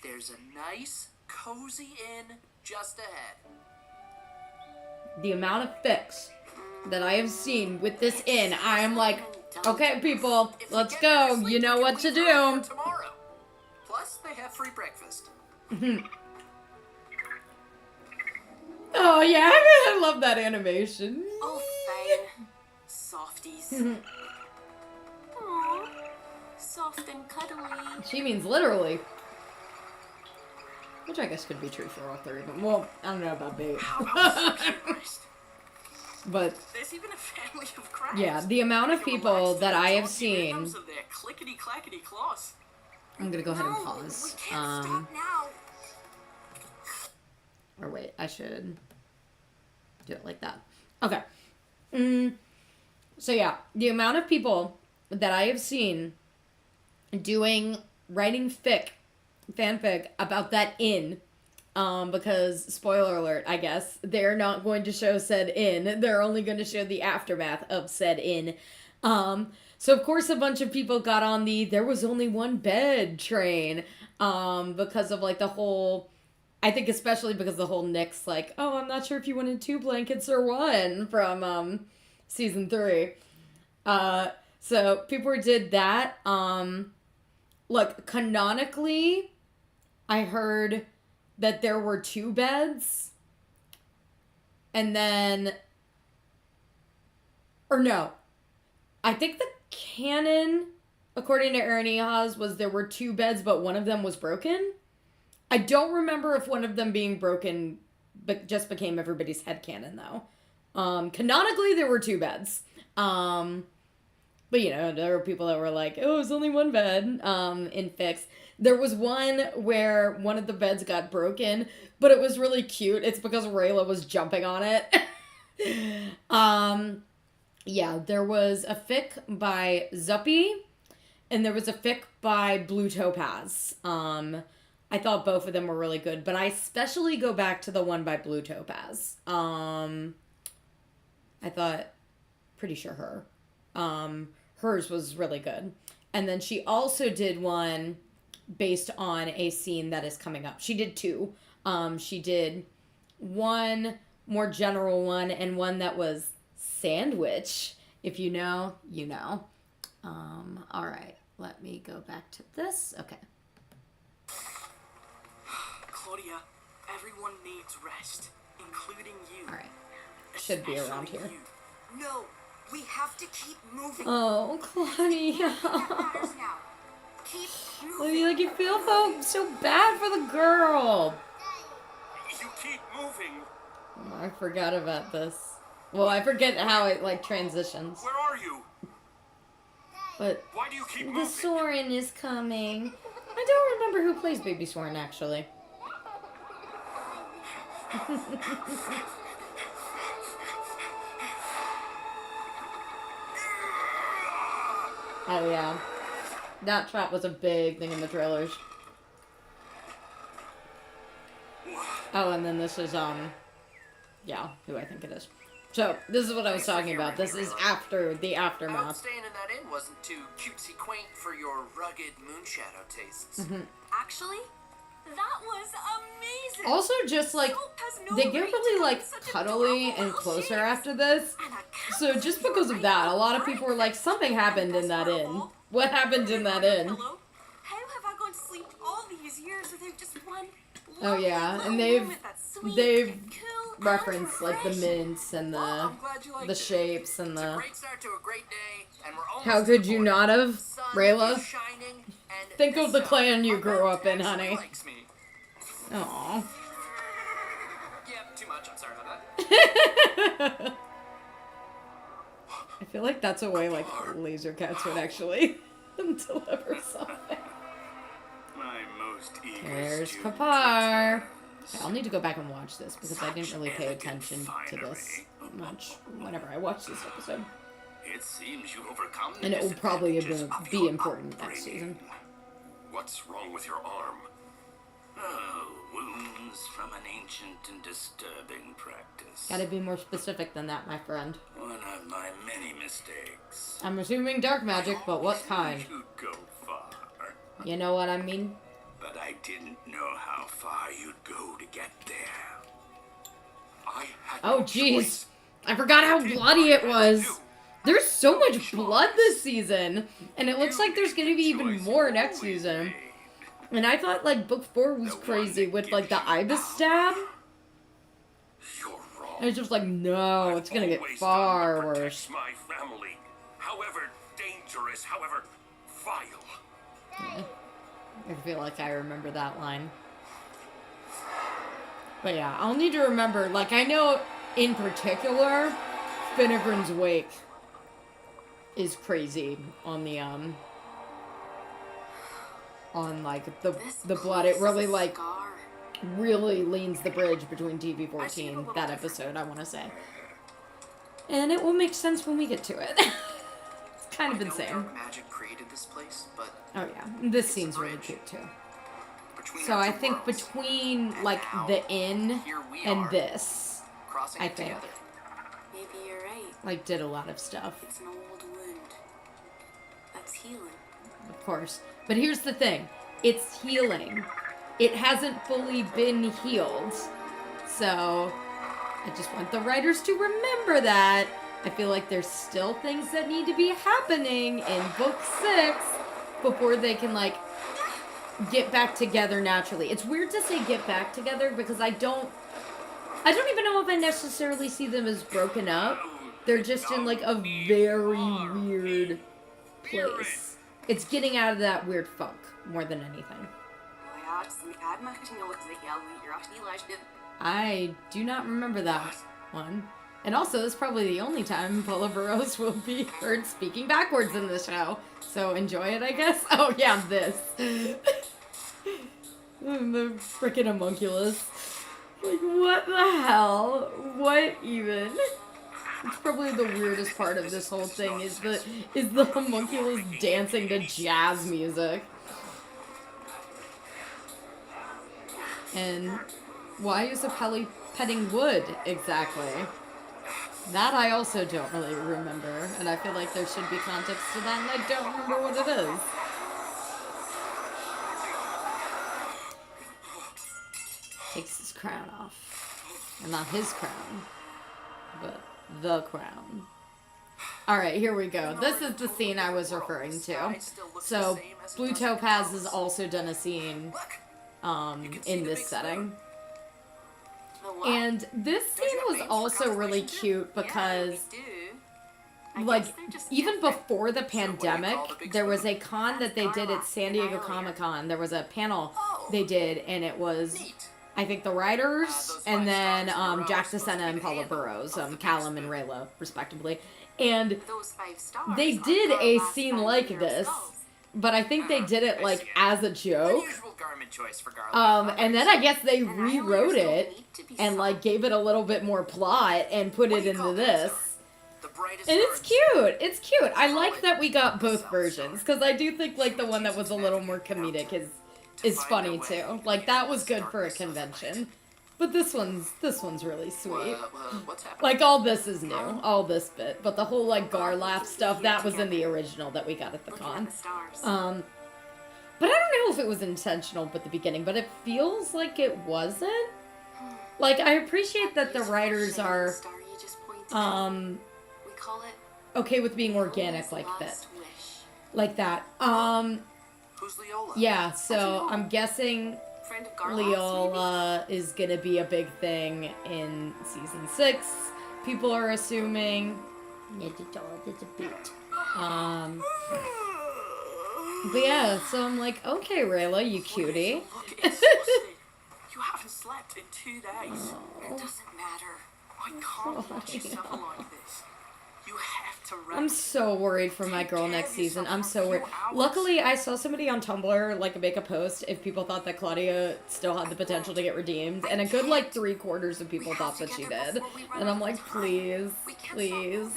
There's a nice, cozy inn just ahead. The amount of fics that I have seen with this inn, I am like, okay, people, If we let's get there go. sleep, You know we can what to leave early do. for tomorrow. Plus, they have free breakfast. Oh yeah, I love that animation. Oh, fine. Softies. Aww. Soft and cuddly. She means literally. Which I guess could be true for all three, but well, I don't know about bait. How about some rest? But There's even a family of crabs. yeah, the amount of They can people relax that to the I have jaunty rhythms seen. of their clickety-clackety claws. I'm gonna go ahead and No, pause. we can't stop now. Or wait, I should do it like that. Okay. So yeah, the amount of people that I have seen writing fanfic about that inn, because spoiler alert, I guess they're not going to show said inn. They're only going to show the aftermath of said inn. So of course a bunch of people got on the there was only one bed train, because of like the whole. I think especially because the whole Nick's like, oh, I'm not sure if you wanted 2 blankets or 1 from season 3. So people did that. Look, canonically, I heard that there were 2 beds. And then, or no, I think the canon, according to Aaron Ehas, was there were 2 beds, but one of them was broken. I don't remember if one of them being broken but just became everybody's headcanon, though. Canonically, there were 2 beds. But, you know, there were people that were like, oh, it was only 1 bed in fics. There was one where one of the beds got broken, but it was really cute. It's because Rayla was jumping on it. Yeah, there was a fic by Zuppy, and there was a fic by Blue Topaz. I thought both of them were really good, but I especially go back to the one by Blue Topaz. I thought, pretty sure hers was really good. And then she also did one based on a scene that is coming up. She did 2. She did one more general one and one that was sandwich. If you know, you know. All right, let me go back to this. Okay. Claudia, everyone needs rest, including you. All right. should be around here. No, we have to keep moving. Oh, Claudia. That matters now. Keep I moving. mean, like, you feel so bad for the girl. You keep moving. Oh, I forgot about this. Well, I forget how it, like, transitions. Where are you? But Why do you keep the moving? Soren is coming. I don't remember who plays Baby Soren, actually. Oh, yeah. That trap was a big thing in the trailers. Oh, and then this is, yeah, who I think it is. So, this is what I was talking about. This is after the I hope aftermath. staying in that inn wasn't too cutesy quaint for your rugged moonshadow tastes. Actually, that was amazing. Also, just, like, Soap has no they get right really, to like, have such cuddly adorable and little closer shapes. after this. And a So, cat just with because of your that, a right lot of people were like, something happened in that inn. What happened in that inn? Hello? How have I gone to sleep all these years without just one? Oh, yeah, lovely and little they've- moment that's sweet they've and cool and reference like the refreshing? mints and Well, the I'm glad you liked the it. shapes and It's a the. great start to a great day, and we're almost How to could the you point. not have, The sun Rayla? is shining, and Think this of the clan you our grew boat up in, actually honey. likes me. Aww. Yeah, too much. I'm sorry about that. I feel like that's a way like laser cats would actually deliver something. My most eager There's student Kapar. returns. I'll need to go back and watch this because I didn't Such really pay elegant attention to this finery. much whenever I watched this episode. It seems you overcome the And it will probably disadvantages of be your important next season. upbringing. What's wrong with your arm? Oh, wounds from an ancient and disturbing practice. Gotta be more specific than that, my friend. One of my many mistakes. I'm assuming dark magic, but what kind? You'd go far, You know what I mean? but I didn't know how far you'd go to get there. I had Oh, no jeez. choice. I forgot how bloody it was. There's so much blood this season, and it looks like there's gonna be even more next season. And I thought, like, book 4 was crazy with, like, the ibis stab. You're wrong. And it's just like, no, it's gonna get Always far done what worse. protects my family, however dangerous, however vile. I feel like I remember that line. But yeah, I'll need to remember, like, I know in particular, Finnegrin's Wake is crazy on the, on, like, the blood. It really, like, really leans the bridge between TV-14, that episode, I want to say. And it will make sense when we get to it. It's kind of I know insane. dark magic created this place, but Oh yeah, this scene's really cute too. between So our I two think worlds, between, and like, how the inn here we and are, this, crossing I it think. together. Maybe you're right. like, did a lot of stuff, It's an old wound. That's healing. of course. But here's the thing. It's healing. It hasn't fully been healed. So, I just want the writers to remember that. I feel like there's still things that need to be happening in book 6 before they can, like, get back together naturally. It's weird to say get back together because I don't even know if I necessarily see them as broken up. They're just in, like, a very weird place. It's getting out of that weird funk more than anything. I do not remember that one. And also, this is probably the only time Paula Burrows will be heard speaking backwards in the show. So enjoy it, I guess. Oh, yeah, this. The frickin' homunculus. Like, what the hell? What even? It's probably the weirdest part of this whole thing is the homunculus dancing to jazz music. And why is a Pelly petting wood exactly? That I also don't really remember, and I feel like there should be context to that, and I don't remember what it is. Takes his crown off. And not his crown, but the crown. Alright, here we go. This is the scene I was referring to. So, Blue Topaz has also done a scene, in this setting. The And this scene was also really cute because, like, even before the pandemic, there was a con that they did at San Diego Comic-Con. There was a panel they did, and it was, I think, the writers, and then Jack DeSena and Paula Burrows, Callum and Raylo, respectively. And they did a scene like this, but I think they did it, like, as a joke. And then I guess they rewrote it and, like, gave it a little bit more plot and put it into this. And it's cute. It's cute. I like that we got both versions, because I do think, like, the one that was a little more comedic is funny, too. Like, that was good for a convention. But this one's really sweet. What's happening? Like, all this is new. All this bit. But the whole, like, Gar laugh stuff, that was in the original that we got at the con. But I don't know if it was intentional at the beginning, but it feels like it wasn't. Like, I appreciate that the writers are, okay with being organic like that. Like that. Who's Leola? Yeah, so I'm guessing Leola is gonna be a big thing in season 6. People are assuming. But yeah, so I'm like, okay, Rayla, you cutie. You haven't slept in 2 days. It doesn't matter. I can't watch yourself like this. You have to rest. I'm so worried for my girl next season. I'm so worried. Luckily, I saw somebody on Tumblr, like, make a post if people thought that Claudia still had the potential to get redeemed. And a good, like, 3/4 of people thought that she did. And I'm like, please, please.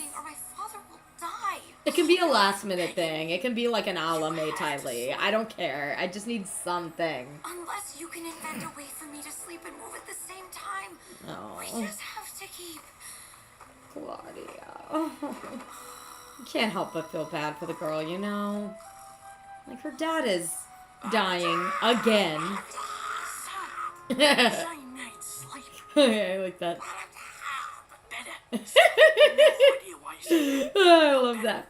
It can be a last-minute thing. It can be like an a la May Tai Lee. I don't care. I just need something. Unless you can invent a way for me to sleep and move at the same time. Oh. We just have to keep... Claudia. You can't help but feel bad for the girl, you know? Like, her dad is dying again. Yeah, I like that. I love that.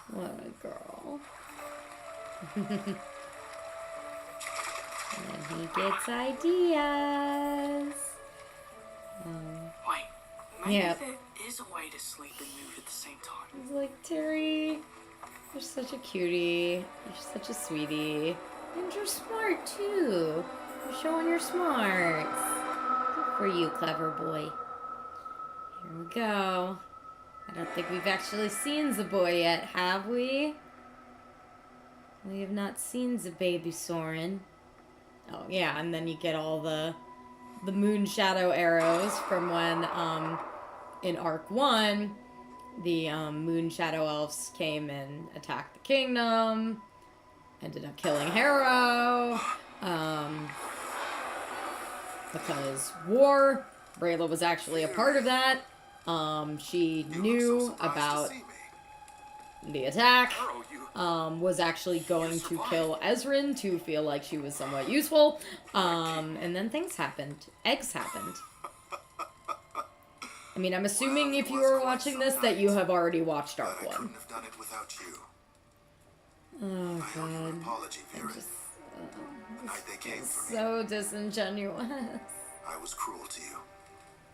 What a girl. And he gets ideas. Wait, maybe Yeah. there is a way to sleep and move at the same time. He's like, Terry, you're such a cutie. You're such a sweetie. And you're smart, too. You're showing your smarts. Good for you, clever boy. Here we go. I don't think we've actually seen the boy yet, have we? We have not seen the baby Soren. Oh, yeah, and then you get all the moon shadow arrows from when, in Arc 1, the moon shadow elves came and attacked the kingdom, ended up killing Harrow, because war. Rayla was actually a part of that. She knew about the attack, was actually going to kill Ezrin to feel like she was somewhat useful, and then things happened. Eggs happened. I mean, I'm assuming if you are watching this that you have already watched Arc 1. I couldn't have done it without you. Oh, I owe you an God. apology, Viren. Just, The night they came for me, so disingenuous. I was cruel to you.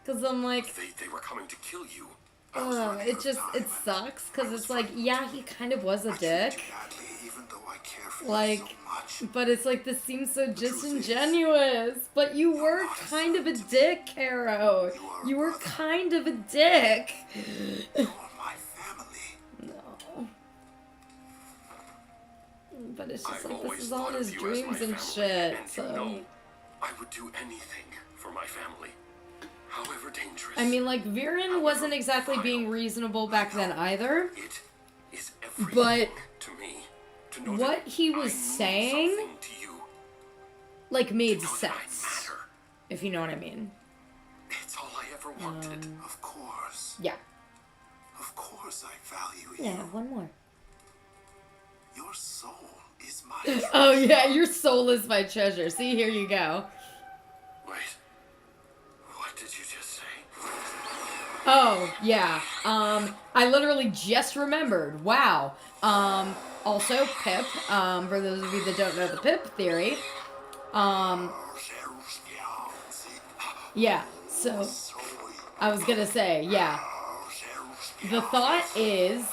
Because I'm like, They were coming to kill you. I was running it out of just, time, it and sucks, because I was it's like, frightened. yeah, he kind of was a I dick, treated you badly, even though I care for like, you so much. but it's like, this seems so truth is, disingenuous, but you were not a kind of a son to me. dick, Caro. You are a You were brother. kind of a dick. You are my family. No. But it's just I've like, this always is all thought his of you as my dreams and family, shit, and so. you know, I would do anything for my family, however dangerous. I mean, like, Viren wasn't exactly being reasonable back then either. It is everything But to me to know what that he I was mean saying, something to you, like, made know that I sense. matter. If you know what I mean. It's all I ever wanted. Of course. Yeah. Of course I value you. Yeah, one more. Your soul is my treasure. Oh, yeah, your soul is my treasure. See, here you go. Wait, what did you just say? Oh, yeah. I literally just remembered. Wow. also Pip. For those of you that don't know the Pip theory. Yeah, so I was gonna say, yeah. The thought is,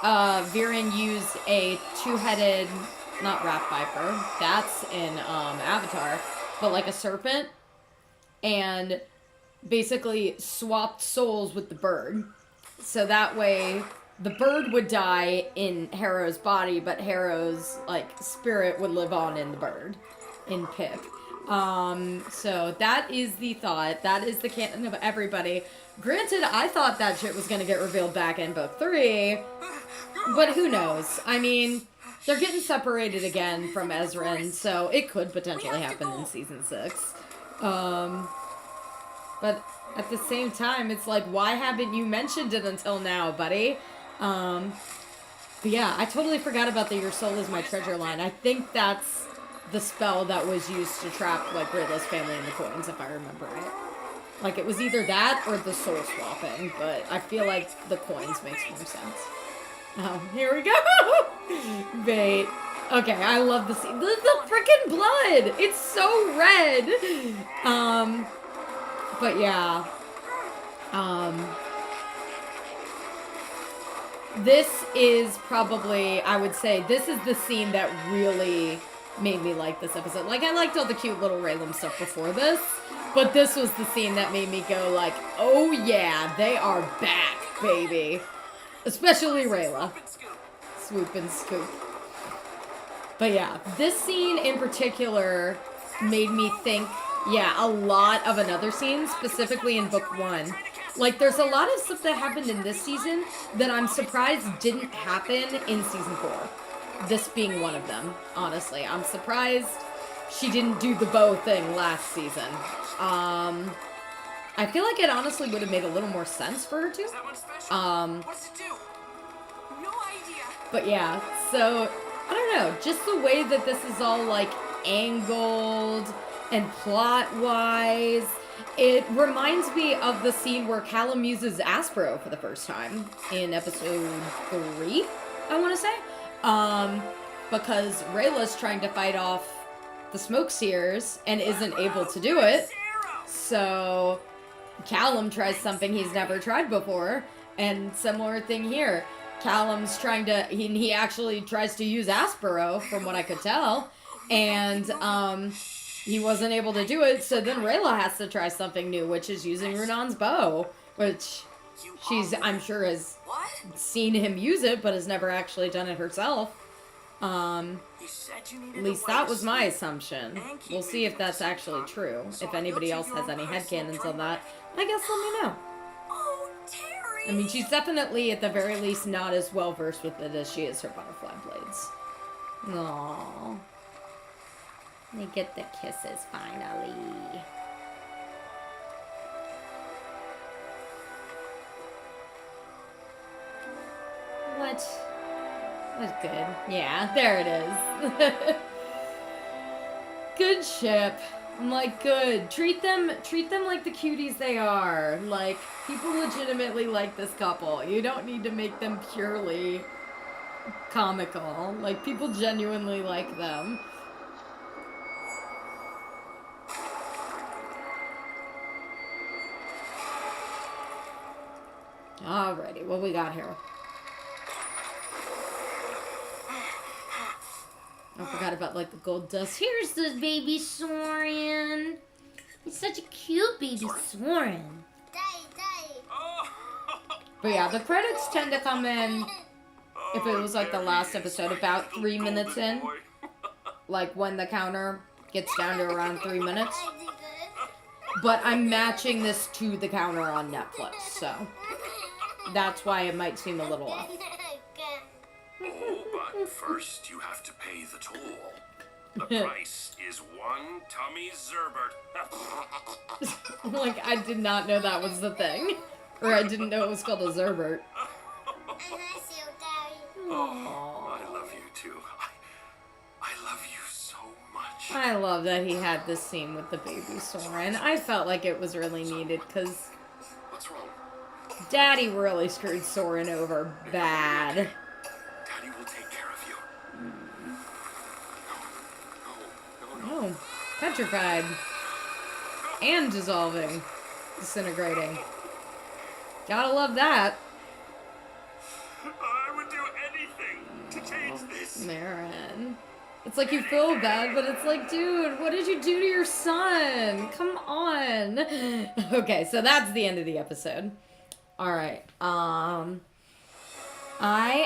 Viren used a two-headed, not rat viper, that's in, Avatar, but like a serpent, and basically swapped souls with the bird. So that way, the bird would die in Harrow's body, but Harrow's, like, spirit would live on in the bird, in Pip. So that is the thought. That is the canon of everybody. Granted, I thought that shit was gonna get revealed back in book 3, but who knows? I mean, they're getting separated again from Ezran, so it could potentially happen in season 6. But at the same time, it's like, why haven't you mentioned it until now, buddy? But yeah, I totally forgot about the Your Soul is My Treasure line. I think that's the spell that was used to trap, like, Rayla's family in the coins, if I remember right. Like, it was either that or the soul swapping, but I feel like the coins makes more sense. Oh, here we go! Bait. Okay, I love the scene. The freaking blood! It's so red! But yeah. This is probably, I would say, this is the scene that really made me like this episode. Like, I liked all the cute little Raylan stuff before this, but this was the scene that made me go like, oh yeah, they are back, baby. Especially Rayla. Swoop and scoop. But yeah, this scene in particular made me think, yeah, a lot of another scene, specifically in book 1. Like, there's a lot of stuff that happened in this season that I'm surprised didn't happen in season 4. This being one of them, honestly. I'm surprised she didn't do the bow thing last season. I feel like it honestly would have made a little more sense for her to. But yeah, so, I don't know, just the way that this is all, like, angled and plot-wise, it reminds me of the scene where Callum uses Aspero for the first time in episode 3, I want to say. Because Rayla's trying to fight off the smoke seers and isn't able to do it. So Callum tries something he's never tried before, and similar thing here. Callum's trying to, he actually tries to use Aspero, from what I could tell, and he wasn't able to do it, so then Rayla has to try something new, which is using Runan's bow, which she's, I'm sure, has seen him use it, but has never actually done it herself. At least that was my assumption. We'll see if that's actually true. If anybody else has any headcanons on that, I guess let me know. I mean, she's definitely, at the very least, not as well-versed with it as she is her butterfly blades. Aww. They get the kisses, finally. What? That's good. Yeah, there it is. Good ship. I'm like, good. Treat them like the cuties they are. Like, people legitimately like this couple. You don't need to make them purely comical. Like, people genuinely like them. Alrighty, what we got here? I forgot about, like, the gold dust. Here's the baby Soren. He's such a cute baby Soren. But yeah, the credits tend to come in, if it was, like, the last episode, about 3 minutes in. Like, when the counter gets down to around 3 minutes. But I'm matching this to the counter on Netflix, so that's why it might seem a little off. Oh, but first you have to pay the toll. The price is 1 tummy Zerbert. Like, I did not know that was the thing. Or I didn't know it was called a Zerbert. Oh, I love you too. I love you so much. I love that he had this scene with the baby Soren. I felt like it was really needed, because... What's wrong? Daddy really screwed Soren over bad. Daddy will take care of you. No. Oh, petrified. And dissolving. Disintegrating. Gotta love that. I would do anything to change this. Marin. It's like you feel bad, but it's like, dude, what did you do to your son? Come on. Okay, so that's the end of the episode. All right. I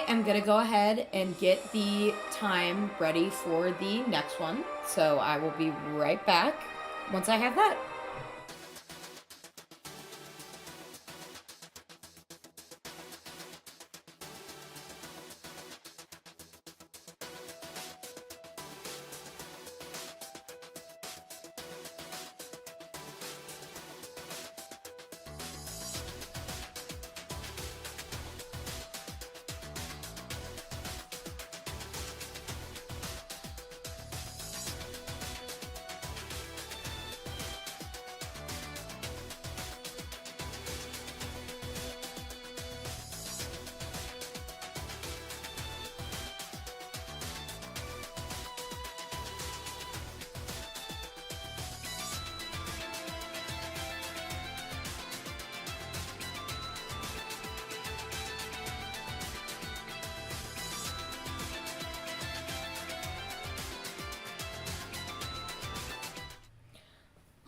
am going to go ahead and get the time ready for the next one. So I will be right back once I have that.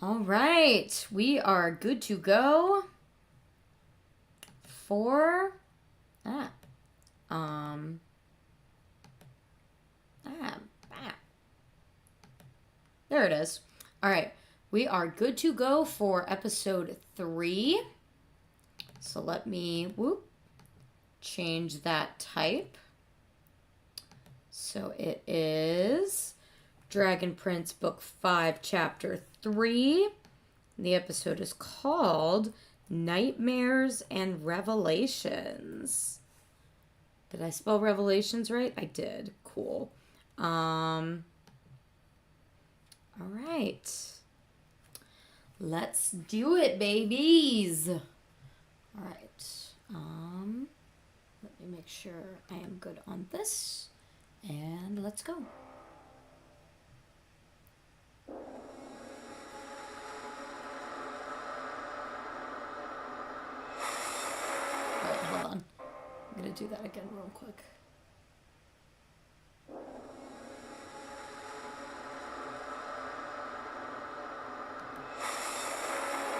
All right, we are good to go for that. There it is. All right, we are good to go for episode 3. So let me change that type. So it is Dragon Prince Book 5, Chapter 3. The episode is called Nightmares and Revelations. Did I spell Revelations right? I did. Cool. All right. Let's do it, babies. All right. Let me make sure I am good on this. And let's go. Alright, hold on. I'm gonna do that again real quick.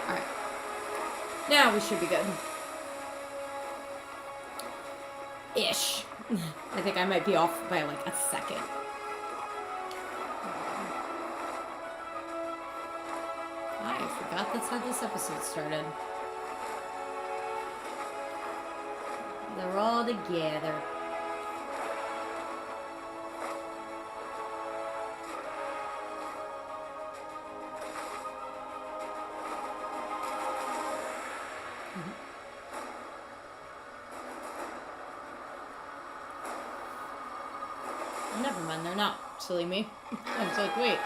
Alright. Now we should be good. Ish. I think I might be off by like a second. I forgot that's how this episode started. They're all together. Never mind, they're not. Silly me. I was like, wait,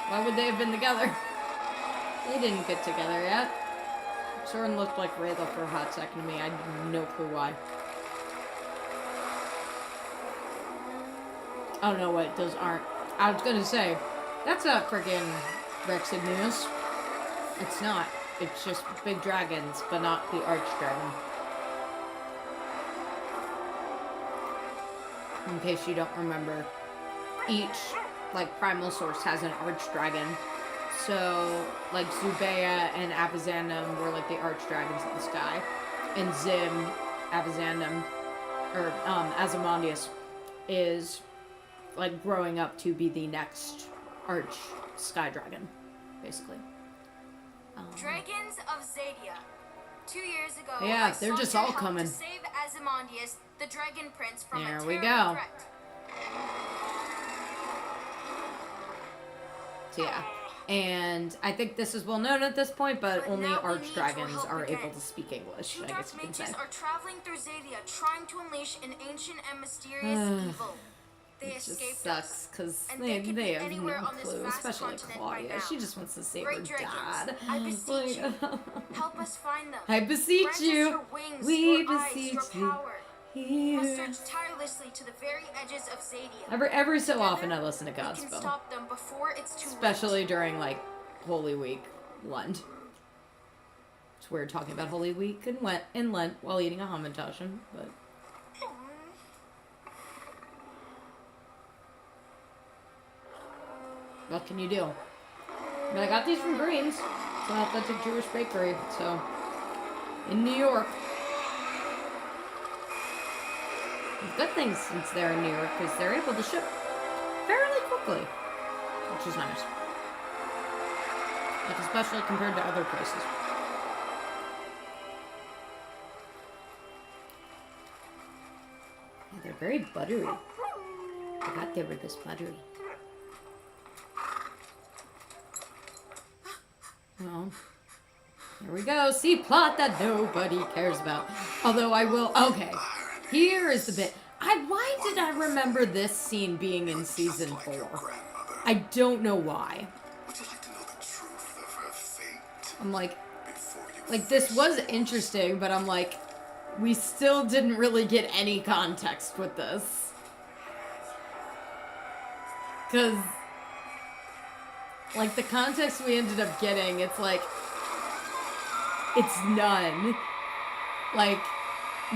why would they have been together? They didn't get together yet. Soren looked like Rayla for a hot second to me. I had no clue why. I don't know what those aren't. I was gonna say, that's not friggin' Rexid news. It's not. It's just big dragons, but not the archdragon. In case you don't remember, each, like, primal source has an archdragon. So, like, Zubeia and Avazandum were, like, the archdragons of the sky. And Zim, Avazandum, or, Azimondius, is, like, growing up to be the next arch sky dragon, basically. Dragons of Zadia. 2 years ago, yeah, they're just all coming. To save Azimondius, the Dragon Prince, from there a we terrible go. threat. So yeah, and I think this is well known at this point, but only now we need your archdragons help are again. able to speak English, Two I dark guess you can say. mages are traveling through Zadia, trying to unleash an ancient and mysterious evil. They It just escaped sucks us. because And they could be have anywhere no on this clue, vast especially continent by Claudia. now. She just wants to save Great her dragons, dad. I beseech you, Like, help us find them. I beseech Grant us you. your wings, We your eyes, beseech your thee. power. We must Here. search tirelessly to the very edges of Zadia. Every so Together, often I listen to we can Godspell. stop them before it's too Especially late. during, like, Holy Week, Lent. It's weird talking about Holy Week and Lent while eating a hamantaschen, but... What can you do? But I got these from Green's. It's an authentic Jewish bakery, so... In New York. Good things since they're in New York, because they're able to ship fairly quickly. Which is nice. Like, especially compared to other places. Yeah, they're very buttery. I forgot they were this buttery. Well, here we go. See, plot that nobody cares about. Although I will... Okay. Here is the bit. Why did I remember this scene being in season 4? I don't know why. Would you like to know the truth of her fate? I'm like... Before you Like, this was interesting, but I'm like... We still didn't really get any context with this. Because... Like, the context we ended up getting, it's like... It's none. Like,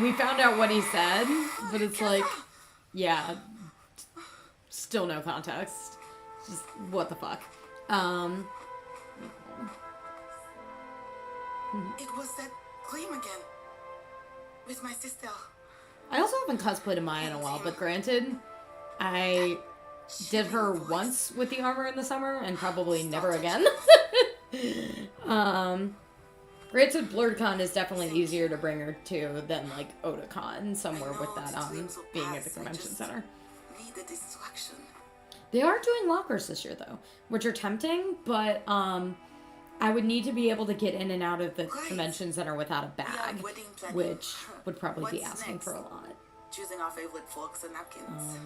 we found out what he said, but it's like... Yeah. Still no context. Just, what the fuck. It was that claim again. With my sister. I also haven't cosplayed Amaya in a while, but granted, I did her once with the armor in the summer, and probably never again. Granted, BlurredCon is definitely easier to bring her to than, like, Otakon, somewhere with that, being at the convention center. Need a distraction. They are doing lockers this year, though, which are tempting, but, I would need to be able to get in and out of the convention center without a bag, which would probably be asking for a lot. Choosing our favorite forks and napkins.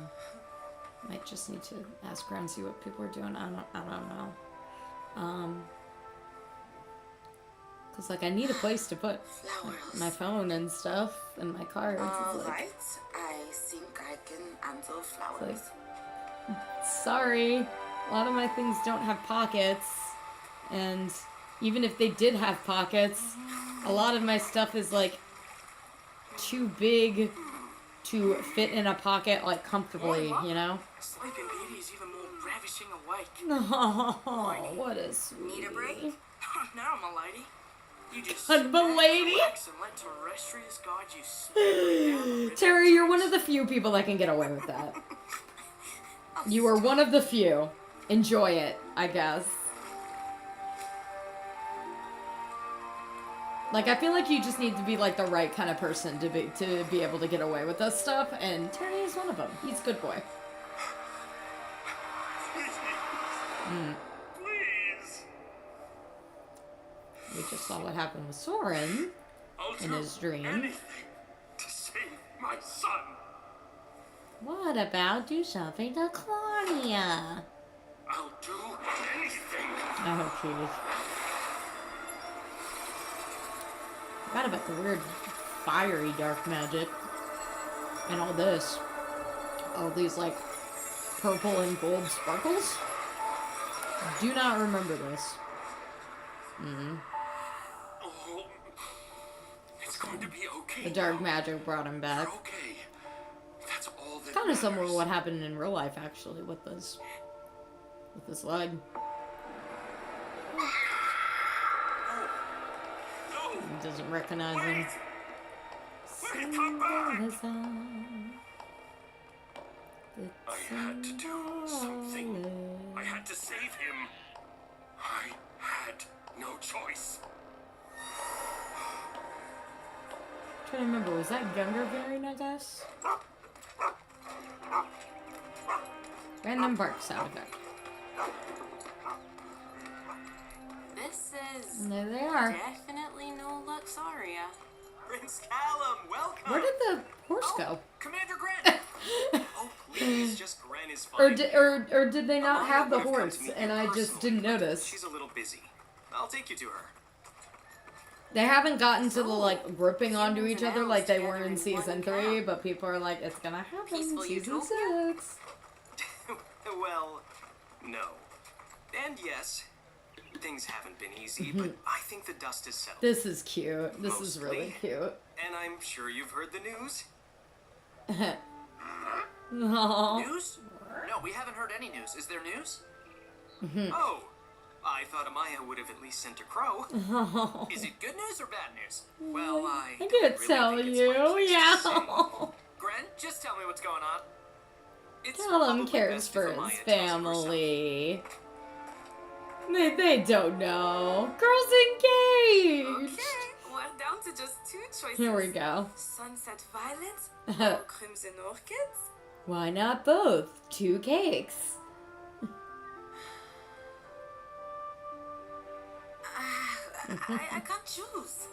Might just need to ask around, see what people are doing. I don't know. Cause like I need a place to put my phone and stuff and my cards. It's like, Right, I think I can handle flowers. sorry, a lot of my things don't have pockets, and even if they did have pockets, a lot of my stuff is like too big to fit in a pocket like comfortably, you know? Sleeping Beauty is even more ravishing awake. Oh, what a sweetie. Need a break? Now, my lady. You just God, my lady. relax and let Terrestrius guide you smoothly down the river. Terry, you're one of the few people that can get away with that. You are one of the few. Enjoy it, I guess. Like, I feel like you just need to be, like, the right kind of person to be able to get away with this stuff, and Terry is one of them. He's a good boy. Please. We just saw what happened with Soren I'll in do his dream. anything to save my son. What about do something to Claudia? I'll do anything. Oh, jeez. Forgot about the weird fiery dark magic. And all this. All these, like, purple and gold sparkles. Do not remember this. Oh, it's going to be okay. The dark now. magic brought him back. You're okay. That's all that Kind of similar to matters. what happened in real life, actually, with this leg. No. He doesn't recognize him. Wait, come back. It's I had to do something. I had to save him. I had no choice. Trying to remember, was that Gungar variant, I guess? Random bark sound effect. This is And there they are. definitely no Luxaria. Prince Callum, welcome. Where did the horse go? Commander Grant. Oh, please, just grab Gren is Or fine. did they not Amaya have the would come horse to meet and you I just personally, didn't but notice? She's a little busy. I'll take you to her. They haven't gotten to the like gripping onto humans each and other elves like they together were in in season one 3, camp. but people are like, it's gonna happen in Peaceful season utopia? 6. Well, no. And yes, things haven't been easy, but I think the dust is settled. This is cute. This is Mostly. really cute. And I'm sure you've heard the news. Aww. News? No, we haven't heard any news. Is there news? Oh, I thought Amaya would have at least sent a crow. Is it good news or bad news? Well, I I don't can't really tell think it's you. my place to Yeah. say. Gren, just tell me what's going on. It's Callum probably cares best if for Amaya his tells you herself. family. They don't know. Girls engaged. Okay, we're down to just 2 choices. Here we go. Sunset Violet or Crimson Orchids? Why not both? 2 cakes. I can't choose.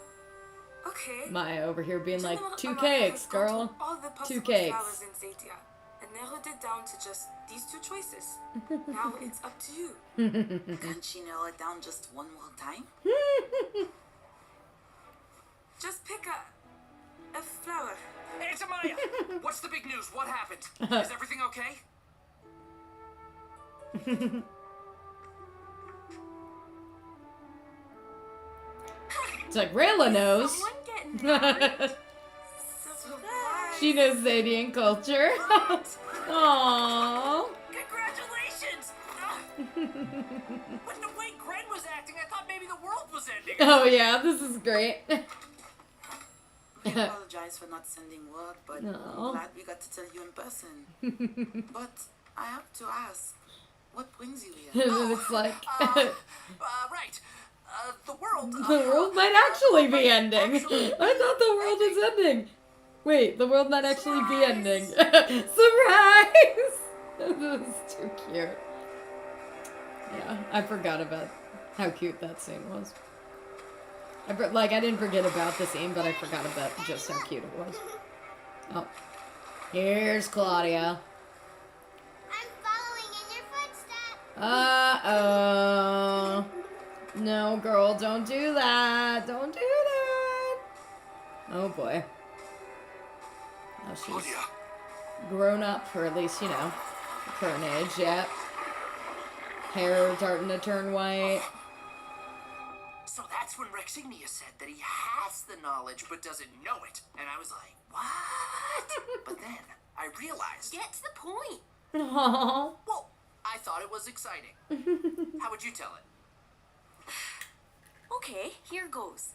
Okay. Maya over here being like, Gentleman 2 Amaya cakes, has gone girl. through all the 2 possible cakes. flowers in Zadia and narrowed it down to just these 2 choices. Now it's up to you. Can't she narrow it down just one more time? Just pick a flower. Hey, it's Amaya! What's the big news? What happened? Is everything okay? It's like, Rayla knows. Someone getting married? Surprise. She knows Zadian culture. Aww. Congratulations! But the way Gren was acting, I thought maybe the world was ending. Oh yeah, this is great. We apologize for not sending word, but No. I'm glad we got to tell you in person. But I have to ask, what brings you here? It's like, Right. The world... the world might actually be ending. I thought the world was ending. Wait, the world might actually be ending. Surprise! This is too cute. Yeah, I forgot about how cute that scene was. I didn't forget about the scene, but I forgot about just how cute it was. Oh. Here's Claudia. I'm following in your footsteps. Uh-oh. No, girl, don't do that. Don't do that. Oh, boy. Oh, she's Claudia. grown up, or at least, current age, yeah. Hair starting to turn white. So that's when Rexignia said that he has the knowledge but doesn't know it. And I was like, what? But then I realized... Get to the point. Aww. Well, I thought it was exciting. How would you tell it? Okay, here goes.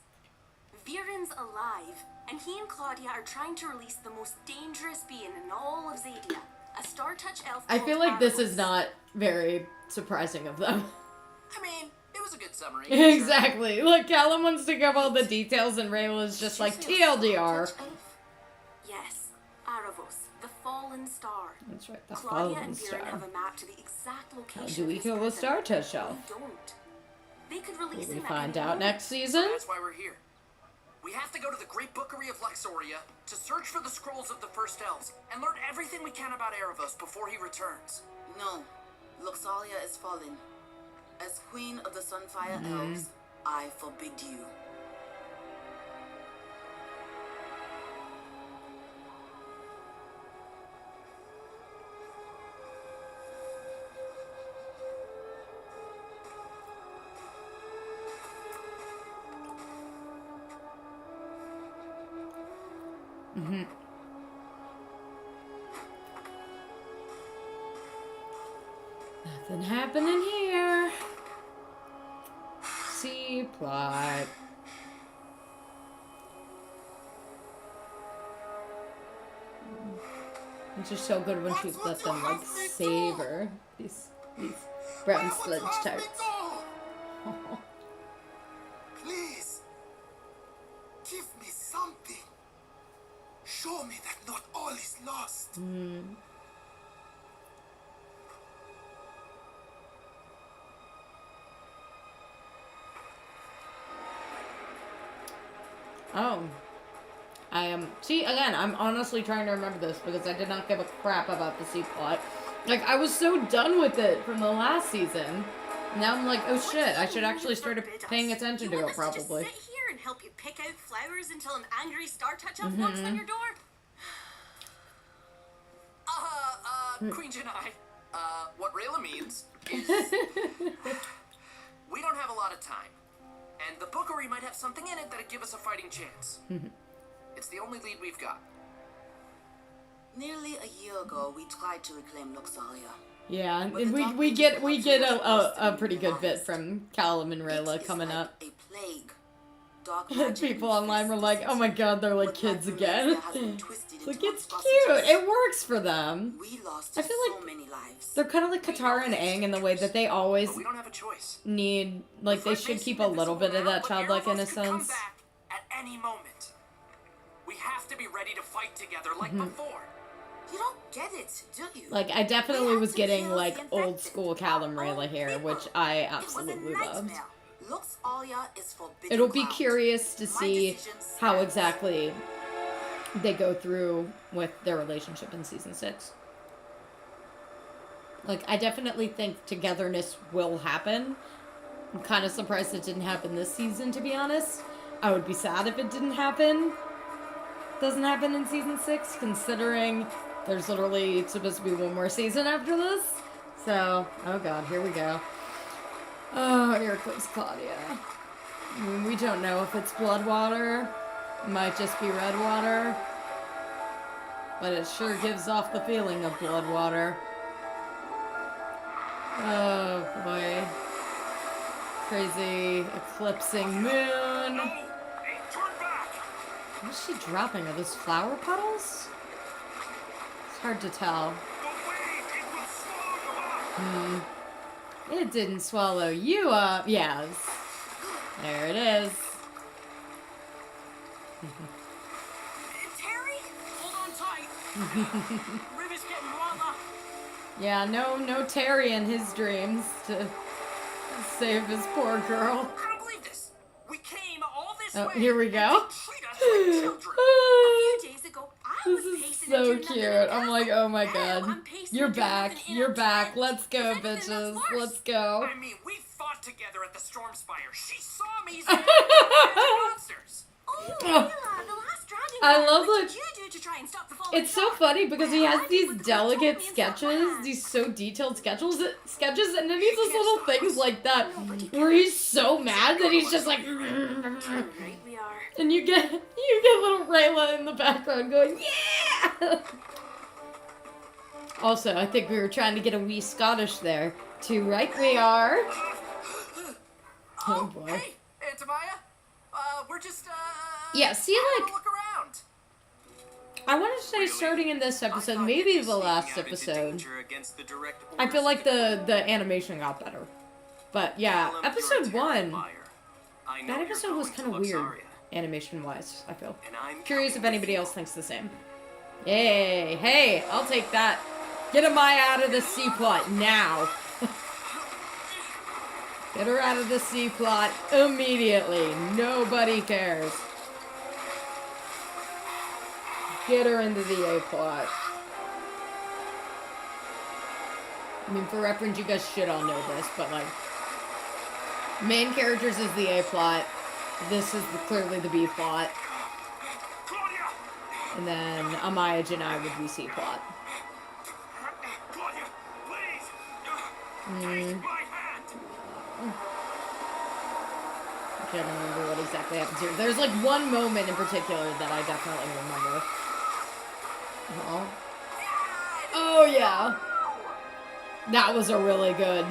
Viren's alive, and he and Claudia are trying to release the most dangerous being in all of Zadia, a Star-Touch elf I called feel like this is Aravos. not very surprising of them. I mean, it was a good summary. Exactly. Look, Callum wants to give all the details, and Rayla's just like, Did you say a TLDR. Star-Touch elf? Yes, Aravos, the fallen star. That's right, the Claudia fallen and Viren star. have a map to the exact How location. do we of his kill the prison. Star-Touch elf? We don't. They could Will release we him at find any out moment. next season? That's why we're here. We have to go to the Great Bookery of Luxoria to search for the scrolls of the First Elves and learn everything we can about Erebos before he returns. No, Luxalia is fallen. As queen of the Sunfire Elves, I forbid you. Nothing happening here. C plot. It's just so good when she let them like save her. These brown Where would sludge you have me tarts. go? Please, give me something. Show me that not all is lost. Oh. I am. See, again, I'm honestly trying to remember this because I did not give a crap about the C plot. Like, I was so done with it from the last season. Now I'm like, oh shit, I should actually start paying attention to it, probably. Just sit here and help you pick out flowers until an angry star touch-up knocks on your door? Queen Janai, what Rayla means is we don't have a lot of time. And the bookery might have something in it that'd give us a fighting chance. It's the only lead we've got. Nearly a year ago, we tried to reclaim Luxaria. Yeah, and we get a pretty good bit from Callum and Rayla coming up. A plague. Dark People online were like, oh my god, they're like kids again. Like, it's cute. It works for them. I feel like they're kind of like Katara and Aang in the way that they always But we don't have a choice. need, like, they should keep a little bit of that childlike innocence. Back at any moment. We have to be ready to fight together like before. You don't get it, do you? Like, I definitely was getting, like, old school Callum Rayla here, which I absolutely loved. Luxaria is forbidden. It'll be curious to see how exactly they go through with their relationship in season 6. Like, I definitely think togetherness will happen. I'm kind of surprised it didn't happen this season, to be honest. I would be sad if it didn't happen. Doesn't happen in season 6, considering there's literally supposed to be one more season after this. So, oh god, here we go. Oh, here comes Claudia. I mean, we don't know if it's blood water. It might just be red water. But it sure gives off the feeling of blood water. Oh, boy. Crazy eclipsing moon. What is she dropping? Are those flower petals? It's hard to tell. It didn't swallow you up. Yes. There it is. Terry? Hold on tight. River's getting warmer. Yeah, no Terry in his dreams to save his poor girl. I don't believe this. We came all this Oh, way. here we go. Treat us like children. A few days ago, I This was is pacing so into cute. nothing I'm like, oh my Now god. I'm pacing You're into back. nothing in You're a back. trench. Let's go, If anything, that's bitches. worse. Let's go. I mean, we fought together at the Stormspire. She saw me as monsters. Oh, Layla, the last dragon. I guard. love What the- did you do to try and stop the falling It's so star? funny because he has Well, I these did what the guard told delicate me and sketches, stopped these so detailed sketches, and then he does little things like that where he's so mad that he's just like, Right we are. and you get little Rayla in the background going, yeah. Also, I think we were trying to get a wee Scottish there. Too right we are. Oh boy. Hey, Aunt Amaya. We're just, Yeah, see, having like, a look around. I want to say starting in this episode, maybe the last episode, I feel like the animation got better. But yeah, episode 1, that episode was kind of weird, animation-wise, I feel. Curious if anybody else thinks the same. Yay, hey, I'll take that. Get Amaya out of the C-plot now. Get her out of the C-plot immediately. Nobody cares. Get her into the A-plot. I mean, for reference, you guys should all know this, but like, main characters is the A-plot. This is clearly the B-plot. And then Amaya Janai would be C-plot. Claudia, please! Take my hand! I can't remember what exactly happens here. There's like one moment in particular that I definitely remember. Oh yeah. That was a really good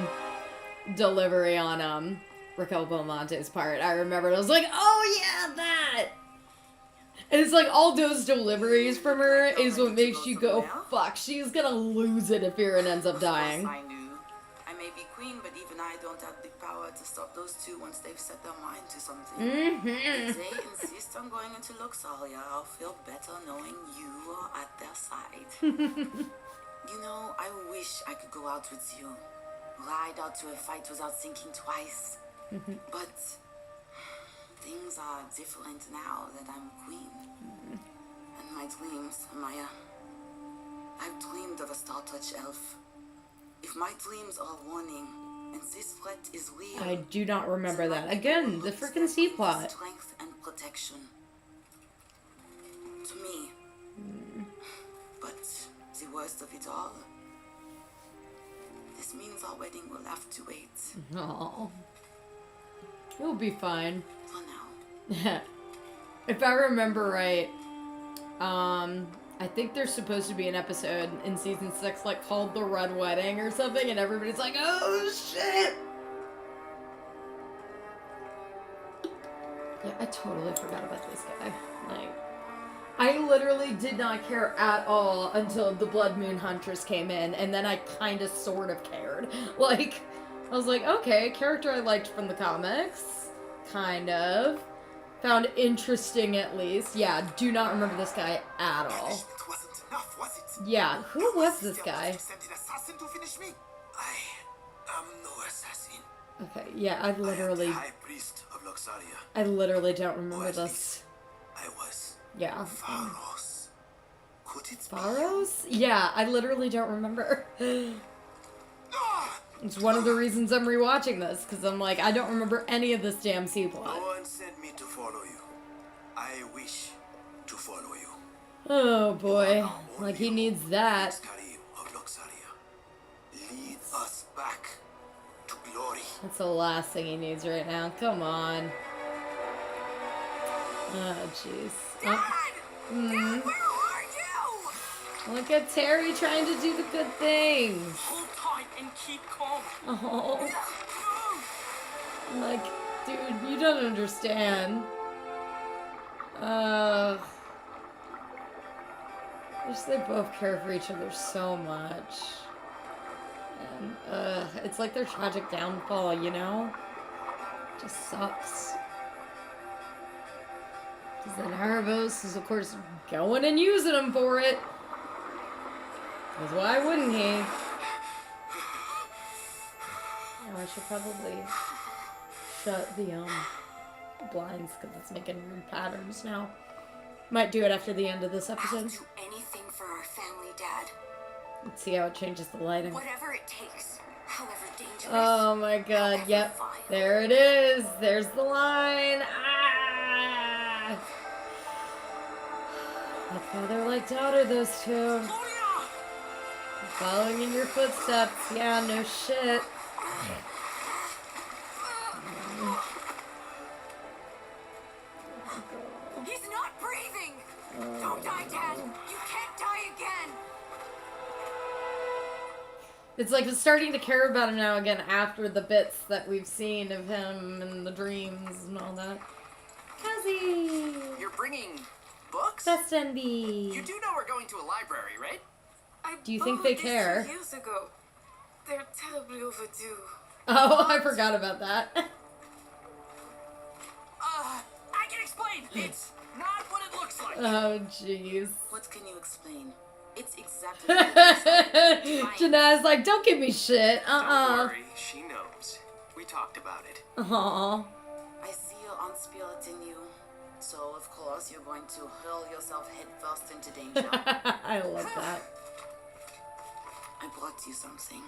delivery on Raquel Belmonte's part. I remember I was like, oh yeah, that! And it's like all those deliveries from her is what makes you go, fuck, she's gonna lose it if Eren ends up dying. I knew. I may be queen, but even I don't have the power to stop those two once they've set their mind to something. If they insist on going into Luxaria, I'll feel better knowing you are at their side. You know, I wish I could go out with you. Ride out to a fight without thinking twice. But things are different now that I'm queen. And my dreams, Maya. I've dreamed of a star-touch elf. If my dreams are warning, and this threat is real, I do not remember then that. Again, the freaking C plot. Strength and protection. To me. But the worst of it all, this means our wedding will have to wait. Oh, you'll be fine. For now. If I remember right, I think there's supposed to be an episode in season 6 like called The Red Wedding or something, and everybody's like, oh shit! Yeah, I totally forgot about this guy. Like, I literally did not care at all until the Blood Moon Huntress came in, and then I kind of sort of cared. Like, I was like, okay, character I liked from the comics. Kind of. Found interesting, at least. Yeah, do not remember this guy at all. Punishment wasn't enough, was it? Yeah, who was this guy? To send an assassin to finish me? I am no assassin. Okay, yeah, I I am the literally High Priest of Luxaria. don't remember at this. I was. Yeah. Pharos. Could it be? Pharos? Yeah, I literally don't remember. Ah! It's one of the reasons I'm rewatching this, because I'm like, I don't remember any of this damn C No plot. one sent me to follow you. I wish to follow you. Oh boy, like he needs that. Luxaria of Luxaria. Lead us back to glory. That's the last thing he needs right now. Come on. Oh jeez. Dad! Oh, Dad, where are you? look at Terry trying to do the good things. Hold tight and keep calm. Oh. Like, dude, you don't understand. I wish they both care for each other so much. And, it's like their tragic downfall, you know? Just sucks. Because then Erebos is, of course, going and using him for it. Because why wouldn't he? Oh, I should probably shut the blinds because it's making weird patterns now. Might do it after the end of this I'll episode. do anything for our family, Dad. Let's see how it changes the lighting. Whatever it takes, however dangerous. Oh my god, however yep. vile. There it is. There's the line. Ah! Like father, like daughter, those two. Following in your footsteps. Yeah, no shit. He's not breathing! Don't die, Dad! You can't die again! It's like I'm starting to care about him now again after the bits that we've seen of him and the dreams and all that. Kazi! You're bringing books? Best NB! You do know we're going to a library, right? I Do you think bought they these care? 2 years ago. They're terribly overdue. Oh, I forgot about that. I can explain. It's not what it looks like. Oh, jeez. What can you explain? It's exactly what it is. Janae's like, don't give me shit. Don't worry, she knows. We talked about it. Aw. I see your aunt spirit in you. So, of course, you're going to hurl yourself headfirst into danger. I love that. I brought you something.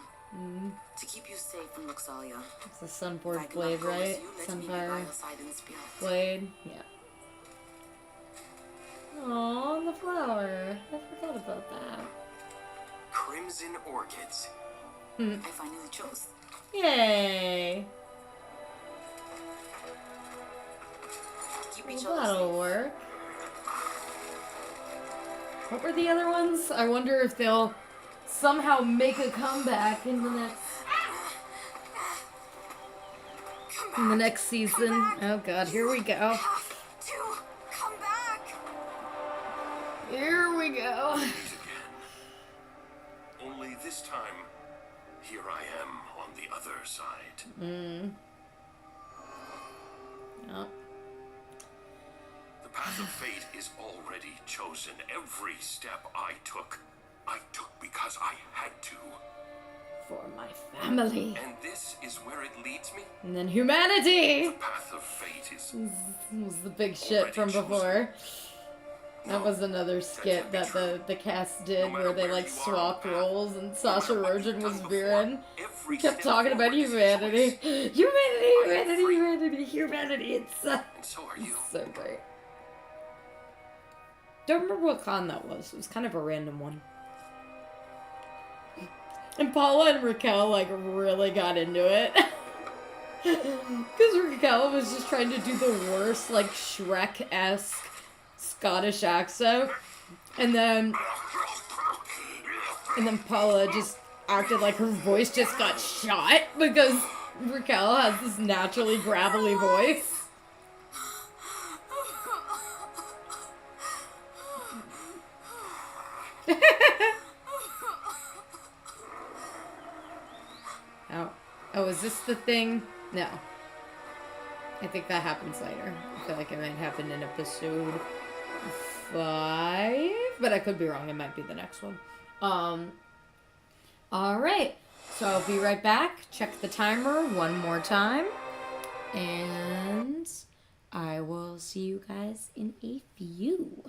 To keep you safe from Luxaria. It's a If Sunboard I cannot blade, go with right? you, let me be by Sunfire your side in spirit. blade. Yeah. Aw, the flower. I forgot about that. Crimson orchids. I finally chose. Yay. Keep each Well, other that'll safe. work. What were the other ones? I wonder if they'll somehow make a comeback in the next season. Oh god, here we go. Have to come back! Here we go. Meet again. Only this time, here I am on the other side. Oh. The path of fate is already chosen. Every step I took because I had to. For my family. And this is where it leads me. And then humanity! The path of fate is This was the big shit from before. That was another skit that the cast did where they like swapped roles and Sasha Rogen was Viren. Kept talking about humanity. Humanity. It's And so are you. so great. Don't remember what con that was. It was kind of a random one. And Paula and Raquel like really got into it. Because Raquel was just trying to do the worst like Shrek-esque Scottish accent. And then Paula just acted like her voice just got shot because Raquel has this naturally gravelly voice. Oh, is this the thing? No. I think that happens later. I feel like it might happen in episode 5, but I could be wrong. It might be the next one. Alright. So I'll be right back. Check the timer one more time. And I will see you guys in a few.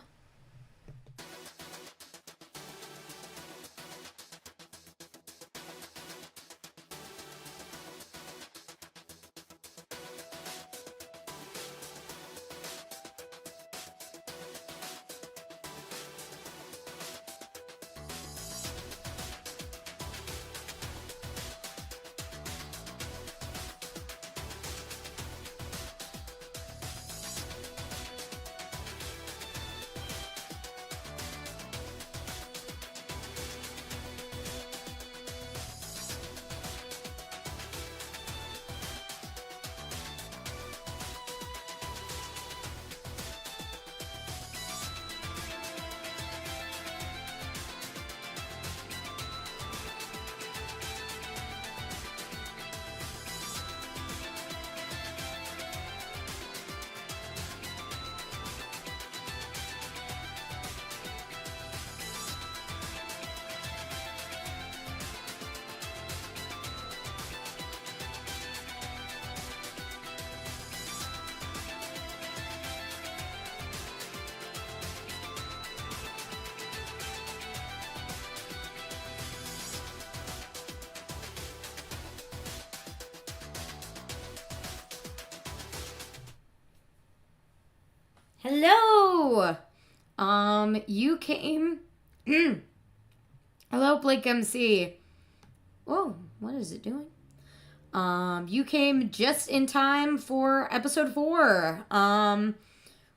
Hello! You came... Hello, Blake MC. Whoa, what is it doing? You came just in time for episode 4,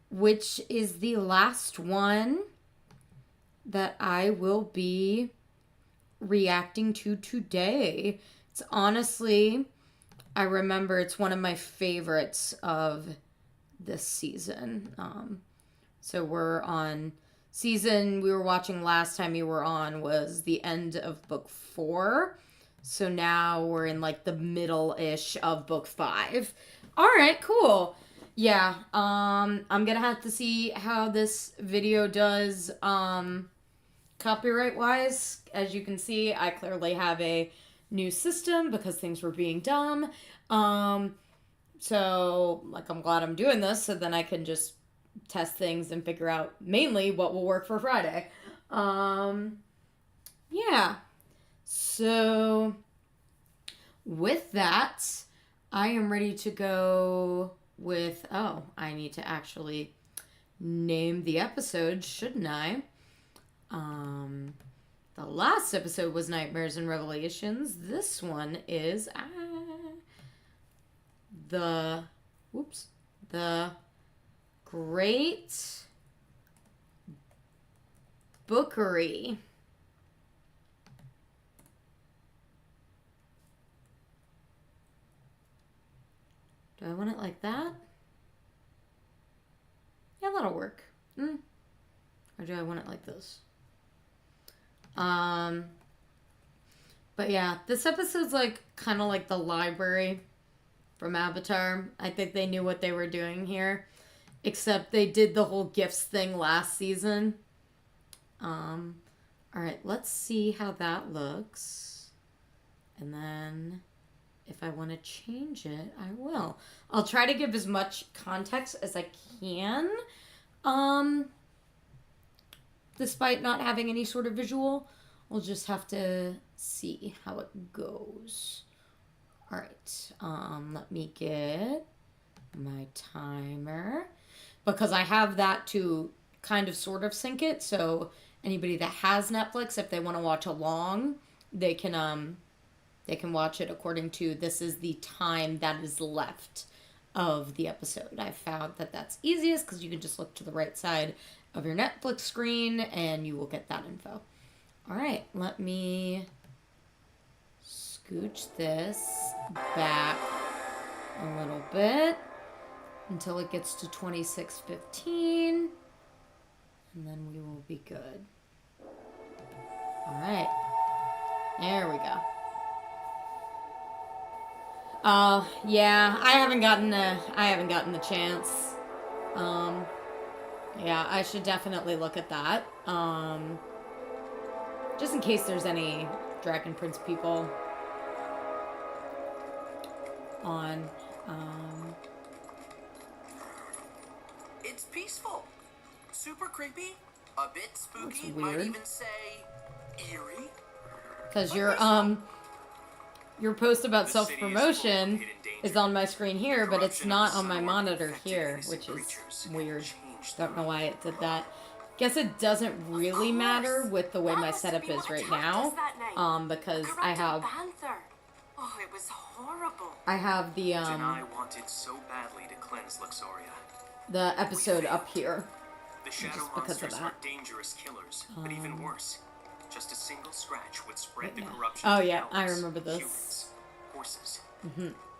which is the last one that I will be reacting to today. It's honestly, I remember it's one of my favorites of this season. So we're on season we were watching last time you were on was the end of book 4. So now we're in like the middle-ish of book 5. All right, cool. Yeah, I'm gonna have to see how this video does copyright-wise. As you can see, I clearly have a new system because things were being dumb. So, like, I'm glad I'm doing this so then I can just test things and figure out mainly what will work for Friday. Yeah. So, with that, I am ready to go with... Oh, I need to actually name the episode, shouldn't I? The last episode was Nightmares and Revelations. This one is... The Great Bookery. Do I want it like that? Yeah, that'll work. Or do I want it like this? But yeah, this episode's like kind of like the library from Avatar. I think they knew what they were doing here. Except they did the whole gifts thing last season. Alright, let's see how that looks. And then if I want to change it, I will. I'll try to give as much context as I can. despite not having any sort of visual. We'll just have to see how it goes. All right, let me get my timer, because I have that to kind of sort of sync it, so anybody that has Netflix, if they want to watch along, they can watch it according to this is the time that is left of the episode. I found that that's easiest because you can just look to the right side of your Netflix screen and you will get that info. All right, let me scooch this back a little bit until it gets to 26:15, and then we will be good. All right, there we go. Yeah, I haven't gotten the chance. Yeah, I should definitely look at that. Just in case there's any Dragon Prince people on. It's peaceful. Super creepy. A bit spooky. That's weird. Might even say eerie. Because your post about self-promotion is on my screen here, but it's not on my monitor here, which is weird. Don't know why it did that. Guess it doesn't really matter with the way my setup is right now, because I have it was horrible. I have the Janai wanted so badly to cleanse Luxoria. the episode up here. The shadow Just because of monsters that. are dangerous killers, but even worse, just a single scratch would spread the Yeah. corruption Oh to yeah, elves, I remember this. humans, horses.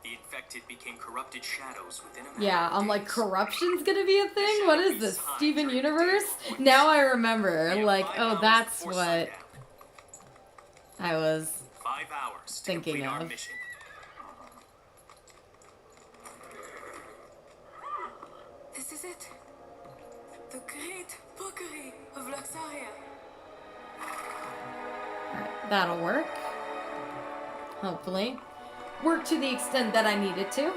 The infected became corrupted shadows within a matter Yeah, of I'm like, days. corruption's gonna be a thing? What is this, Steven Universe? Now I remember, We have like, 5 oh, hours that's before what sundown. I was 5 hours to thinking complete our of. mission. This is it. The great bookery of Luxaria. Alright, that'll work. Hopefully. Work to the extent that I need it to.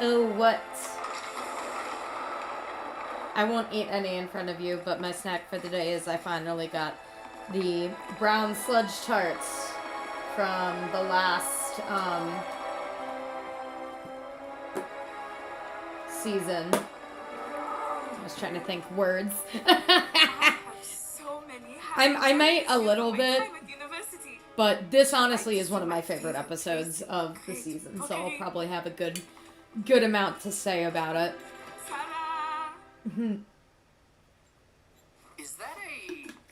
Oh, what? I won't eat any in front of you, but my snack for the day is I finally got the brown sludge tarts from the last season. I was trying to think words. So many I might a little my bit, time at university. but this honestly is one of my favorite episodes of the season, so I'll probably have a good amount to say about it. Sarah! Is that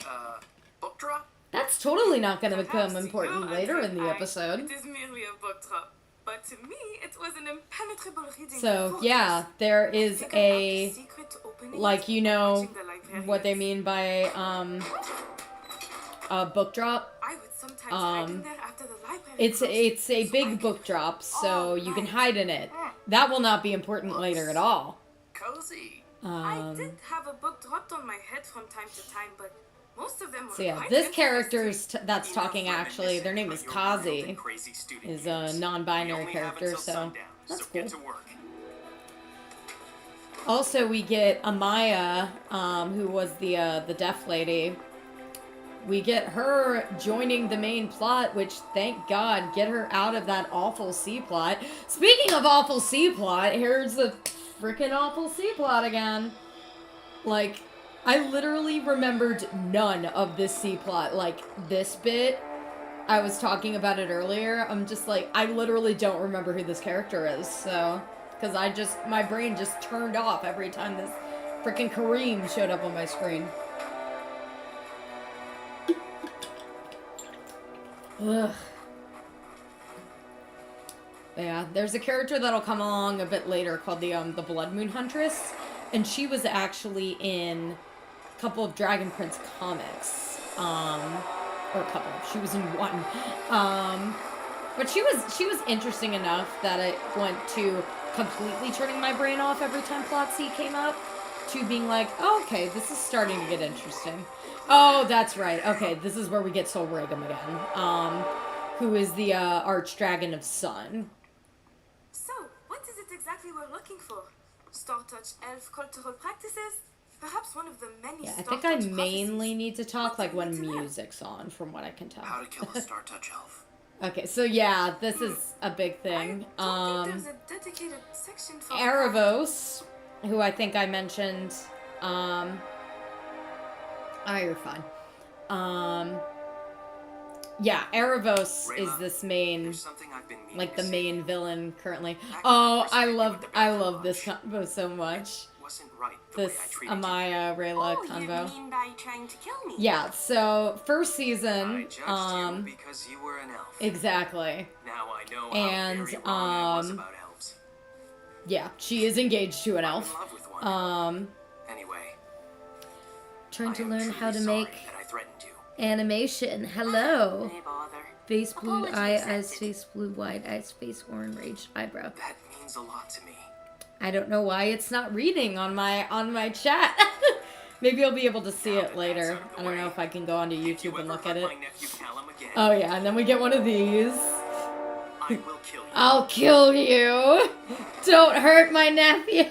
a book drop? That's totally not going to become Perhaps important you later in the understand. episode. It is merely a book drop. But to me, it was an impenetrable reading. So, fortress. yeah, there is Figured out the a, secret to opening like, you it know, watching the librarians. what they mean by a book drop. I would sometimes hide in there after the library It's closed, a so I big could book drop, so all you can night. hide in it. That will not be important later at all. Cozy. I did have a book dropped on my head from time to time, but most of them were So yeah, quite this interesting. character that's talking actually, their name is Kazi, is a non-binary character, so that's cool. Get to work. Also, we get Amaya, who was the deaf lady. We get her joining the main plot, which, thank God, get her out of that awful C plot. Speaking of awful C plot, here's the freaking awful C plot again. Like, I literally remembered none of this C plot. Like, this bit, I was talking about it earlier. I'm just like, I literally don't remember who this character is, so... Because my brain just turned off every time this freaking Kareem showed up on my screen. Ugh. Yeah, there's a character that'll come along a bit later called the Blood Moon Huntress, and she was actually in a couple of Dragon Prince comics, or a couple. She was in one, but she was interesting enough that it went to completely turning my brain off every time Plot C came up, to being like, oh, okay, this is starting to get interesting. Oh, that's right. Okay, this is where we get Sol Regum again, who is the Archdragon of Sun. So, what is it exactly we're looking for? Startouch elf cultural practices. Perhaps one of the many Yeah, I think I mainly need to talk like when music's on, from what I can tell. How to kill a Startouch elf. Okay, so yeah, this is a big thing. I don't think there's a dedicated section for Erebos, who I think I mentioned. Oh, you're fine. Yeah, Erebos is this main, like the main villain currently. Oh, I love this convo so much. This Amaya Rayla convo. You mean by trying to kill me? Yeah, so first season, I judged you because you were an elf. exactly. Now I know And, how very wrong I was about elves. Yeah, she is engaged to an I'm elf. in love with one. Anyway, Trying to I am learn how to truly make sorry that I threatened you. animation. Hello. Nay, bother. Face blue Apology eye, eyes, accepted. face blue, wide eyes, face orange eyebrow. That means a lot to me. I don't know why it's not reading on my chat. Maybe I'll be able to see it later. I don't know if I can go onto If you YouTube and ever look hurt at it. my nephew Callum again, Oh yeah, and then we get one of these. I will kill you. I'll kill you. Don't hurt my nephew.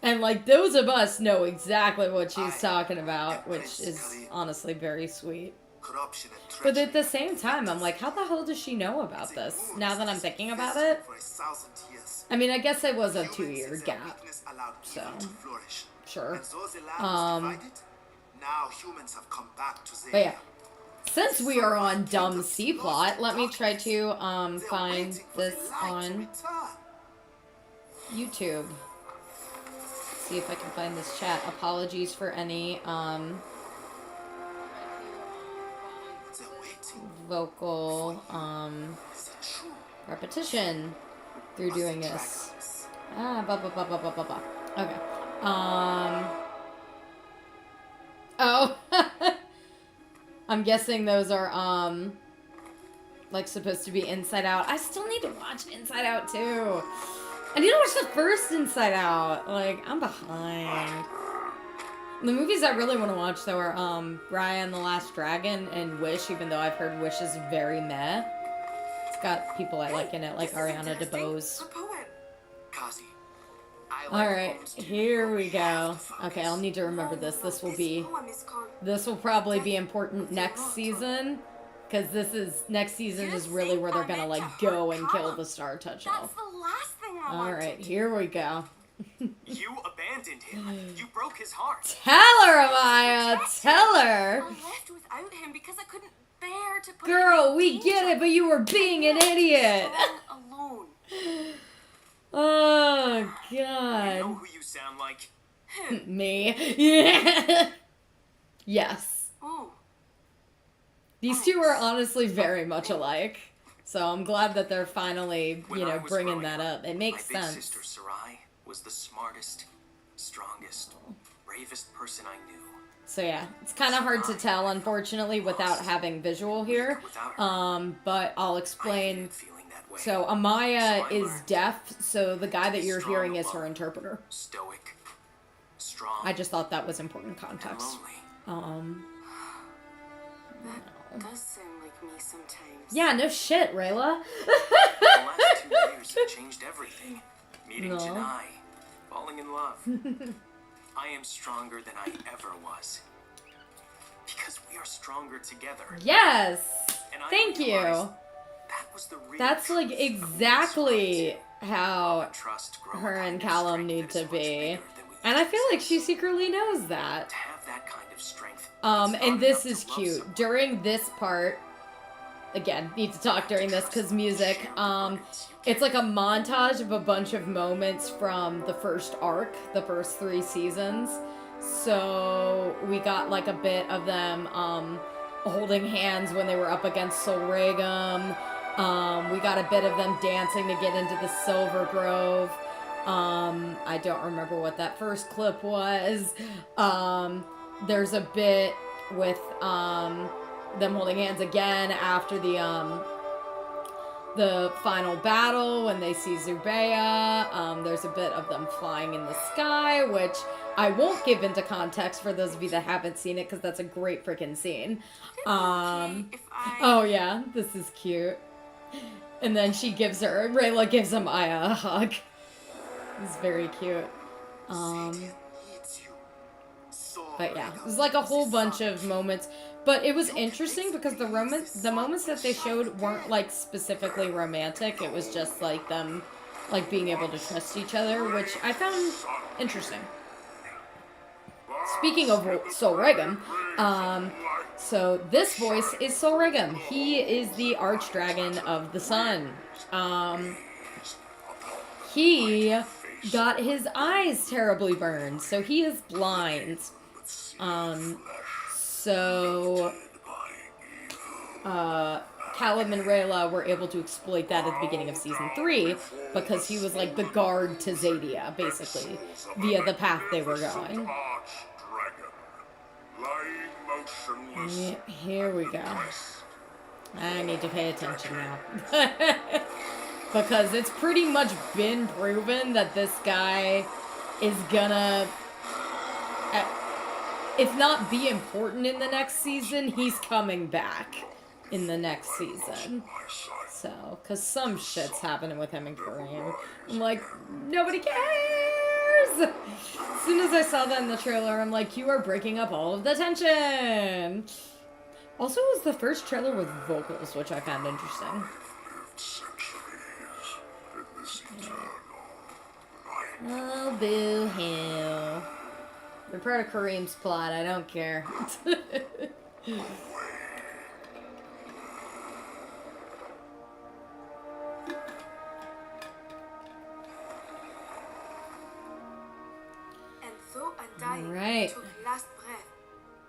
And like those of us know exactly what she's talking about, which is honestly very sweet. Corruption and But treachery. at the same time, I'm like, how the hell does she know about this? Now that I'm thinking about it. For 1,000 years. I mean, I guess it was a Humans 2-year in their gap. weakness allowed So, evil to flourish. sure. And so the land was divided. Now humans have come back to But yeah. Xenia. Since we are on dumb C plot, let me try to They're find waiting for this the light to on return. YouTube. See if I can find this chat. Apologies for any They're waiting. vocal Is it true? repetition through Was doing the this. dragons? Blah, blah, blah, blah, blah, blah, blah. Okay. Oh. I'm guessing those are, like, supposed to be Inside Out. I still need to watch Inside Out, too. I need to watch the first Inside Out. Like, I'm behind. The movies I really want to watch, though, are, Raya and the Last Dragon and Wish, even though I've heard Wish is very meh. It's got people I like in it, like Ariana DeBose. A poem. Kazi, I like Alright, poems too, here but we have go. to focus. Okay, I'll need to remember this. This will be... poem is called This will probably be important next season. Because next season is really where they're gonna, like, go and kill the Startouch That's elf. the last thing I wanted. Alright, here we go. You abandoned him. You broke his heart. Tell her, Amaya! Tell her! I left without him because I couldn't bear to put Girl, him in we get danger. it, but you were being an idiot! All alone. Oh, You know God. who you sound like? Me. Yeah. Yes. Oh. These two are honestly very much alike. So I'm glad that they're finally, When you I know, was bringing growing that up. It makes my big sense. sister Sarai was the smartest, strongest, bravest person I knew. So yeah, it's kind of hard to tell, unfortunately, without having visual here. But I'll I explain. hated feeling that way. So Amaya So I is learned deaf, so the guy that you're strong hearing is her alone. interpreter. Stoic, strong, I just thought that was important and context. lonely. That does sound like me sometimes. Yeah, no shit, Rayla. The last 2 years have changed everything. Meeting No. Janai, falling in love. I am stronger than I ever was. Because we are stronger together. Yes. And I Thank you. realized that was the real That's like truth of being exactly smart. how Trust, grow her a and kind of Callum strength need that to is much be. bigger than we And I feel like possess. she secretly knows that. To have that kind of strength. it's And not this enough to is love cute. someone. During this part, again, need to talk during this because music, it's like a montage of a bunch of moments from the first arc, the first 3 seasons. So we got like a bit of them holding hands when they were up against Solregum. We got a bit of them dancing to get into the Silver Grove. I don't remember what that first clip was. There's a bit with them holding hands again after the final battle when they see Zubeia. There's a bit of them flying in the sky, which I won't give into context for those of you that haven't seen it because that's a great freaking scene. If I... Oh yeah, this is cute. And then Rayla gives Amaya a hug. It's very cute. Sadia needs you. So But yeah, it was like a whole bunch of moments. But it was interesting because the moments that they showed weren't like specifically romantic. It was just like them like being able to trust each other, which I found interesting. Speaking of Sol Regum, so this voice is Sol Regum. He is the archdragon of the sun. He got his eyes terribly burned, so he is blind. So Callum and Rayla were able to exploit that at the beginning of season 3 because he was like the guard to Zadia, basically, via the path they were going. Here we go. I need to pay attention now. Because it's pretty much been proven that this guy is gonna, if not be important in the next season, he's coming back in the next season. So, because some shit's happening with him and Kareem. I'm like, nobody cares! As soon as I saw that in the trailer, I'm like, you are breaking up all of the tension! Also, it was the first trailer with vocals, which I found interesting. Oh, boo-hoo. You're part of Kareem's plot, I don't care. And though Undying Right. took last breath,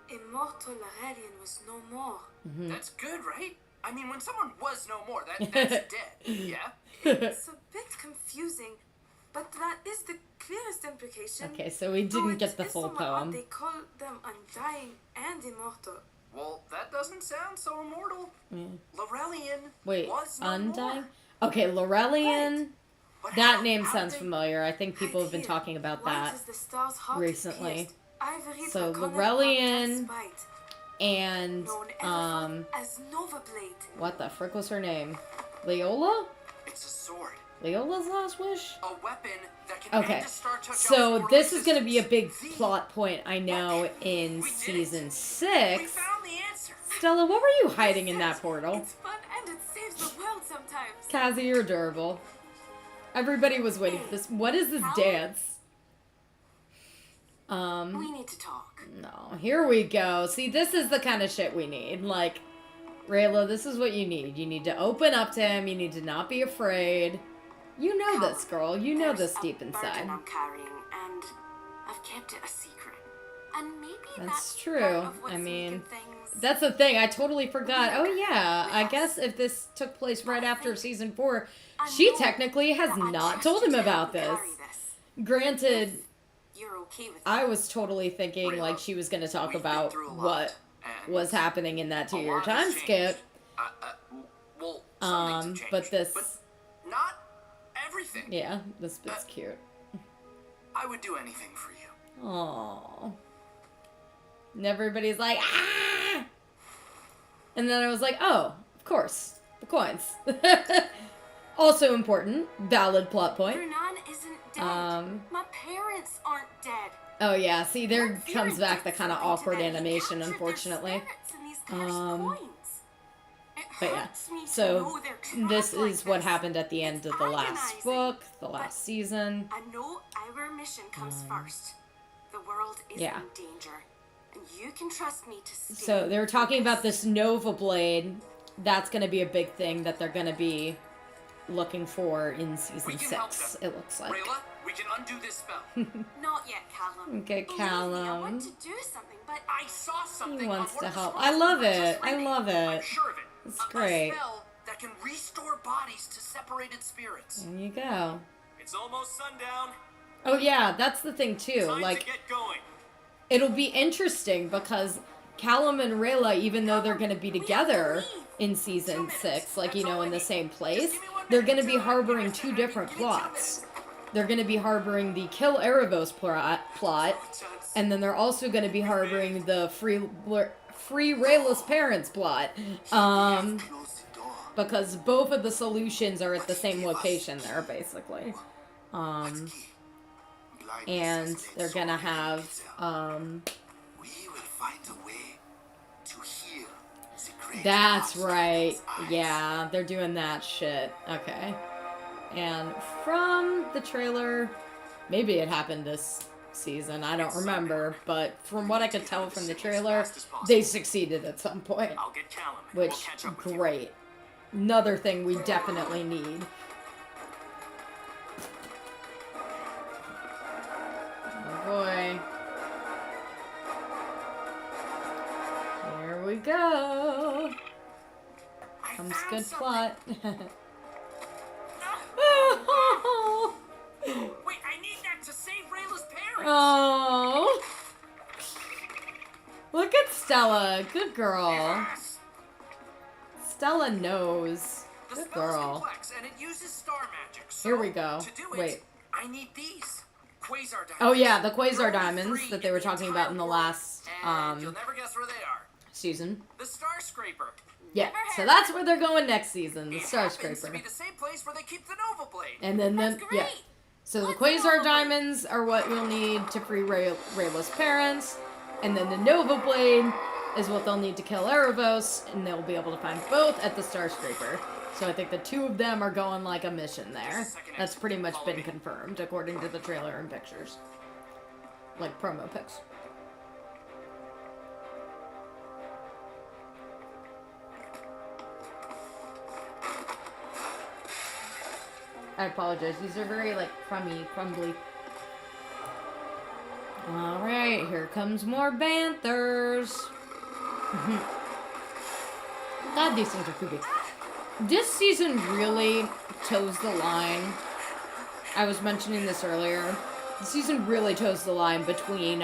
immortal Aurelian was no more. That's good, right? I mean, when someone was no more, that's dead. Yeah? It's a bit confusing, but that is the clearest implication. Okay, so we Though didn't it get the is full somewhat odd poem. They call them Undying and Immortal. Well, that doesn't sound so immortal. Laurelian Wait, was no Undying? more. Okay, Laurelian. But That how- name how sounds they- familiar. I think people have been Here, talking about white that. as the stars' heart recently. pierced, ivory So, draconic Laurelian- one touched And, known evermore as Nova Blade. what the frick was her name? Leola? It's a sword. Leola's last wish? A weapon that can Okay, end a Star Touch so Elf's this is going to be a existence. big plot point, I know, in We did it. season We 6. found the answer. Stella, what were you hiding in that portal? It's fun and it saves the world sometimes. Kazzy, you're adorable. Everybody was waiting for this. What is this dance? We need to talk. No, here we go. See, this is the kind of shit we need. Like, Rayla, this is what you need. You need to open up to him. You need to not be afraid. You know this, girl. You know There's this deep a inside. burden I'm carrying, and I've kept it a secret. And maybe That's part true. of what's I mean, making things. that's the thing. I totally forgot. Oh, yeah. I guess if this took place right after season 4, she technically has not told him about this. Granted, You're okay with I was totally thinking like she was going to talk We've been about through a lot, what and was happening in that a 2-year lot time has skip. changed. Well, some things have changed, But this, but not everything. yeah, this bit's cute. I would do anything for you. Aww. And everybody's like, ah! And then I was like, oh, of course, the coins. Also important, valid plot point. Brunan isn't dead. My parents aren't dead. Oh yeah, see, there What if comes Vera back the did kind of something to awkward them? He animation, captured their unfortunately. spirits in these cursed coins. It But yeah, hurts me to so know they're trapped this like is what this. happened at the end It's of the last agonizing. book, the last season. I know our mission comes first. The world is yeah. in danger, and you can trust me to stay. So they were talking about this Nova Blade. That's going to be a big thing that they're going to be looking for in We season can help 6, them. it looks like. Rayla, we can undo this spell. Not yet, Callum. Okay, Believe me, I Callum. want to do something, but I saw something. He wants on one to of the help. scrolls I love we were just it. I reading. love I'm it. sure of it. It's A great. spell that can restore bodies to separated spirits. There you go. It's almost sundown. Oh yeah, that's the thing too. Time Like, to get going. it'll be interesting because Callum and Rayla, even though they're going to be together in season 6, like, you know, in the same place, they're going to be harboring 2 different plots. They're going to be harboring the Kill Erebos plot, and then they're also going to be harboring the Free Rayla's parents plot. Close the door. Because both of the solutions are at the same location there, basically. What's key? and they're gonna have, We will find a way to heal the great that's monster right, in its eyes. yeah, they're doing that shit, okay. And from the trailer, maybe it happened this season, I don't remember, but from what I could tell from the trailer, they succeeded at some point, I'll get Callum. and we'll which, catch up with you. great. Another thing we definitely need. Oh boy. Here we go. Comes good plot. Wait, I need that to save Rayla's parents! Oh. Look at Stella. Good girl. Yes. Stella knows. The Good spell is girl. complex and it uses star magic. So Here we go. To do it, Wait. I need these. Quasar diamonds. Oh yeah, the Quasar There are diamonds three that they were talking about in the entire world, last and you'll never guess where they are. season. The Star Scraper. Yeah, so that's where they're going next season, the Star Happens to Scraper. be the same place where they keep the Nova Blade. And then yeah. So the Quasar diamonds are what you'll need to free Rayla's parents, and then the Nova Blade is what they'll need to kill Erebos, and they'll be able to find both at the Star Scraper. So I think the two of them are going like a mission there. That's pretty much been confirmed, according to the trailer and pictures. Like promo pics. I apologize. These are very, like, crumbly. Alright, here comes more Banthers. God, these things are creepy. This season really toes the line. I was mentioning this earlier. This season really toes the line between,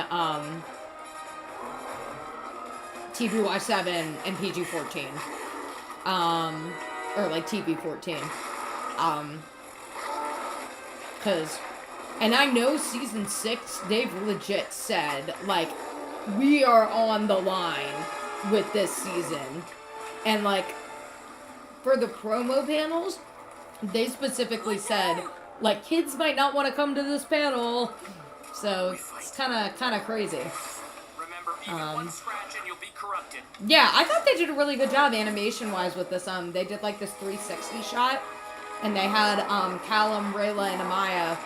TBY7 and PG-14. Or, like, TB-14. And I know season 6, they've legit said, like, we are on the line with this season. And, like, for the promo panels, they specifically said, like, kids might not want to come to this panel. So, it's kind of crazy. Remember, even one scratch and you'll be corrupted. Yeah, I thought they did a really good job animation-wise with this. They did, like, this 360 shot. And they had Callum, Rayla, and Amaya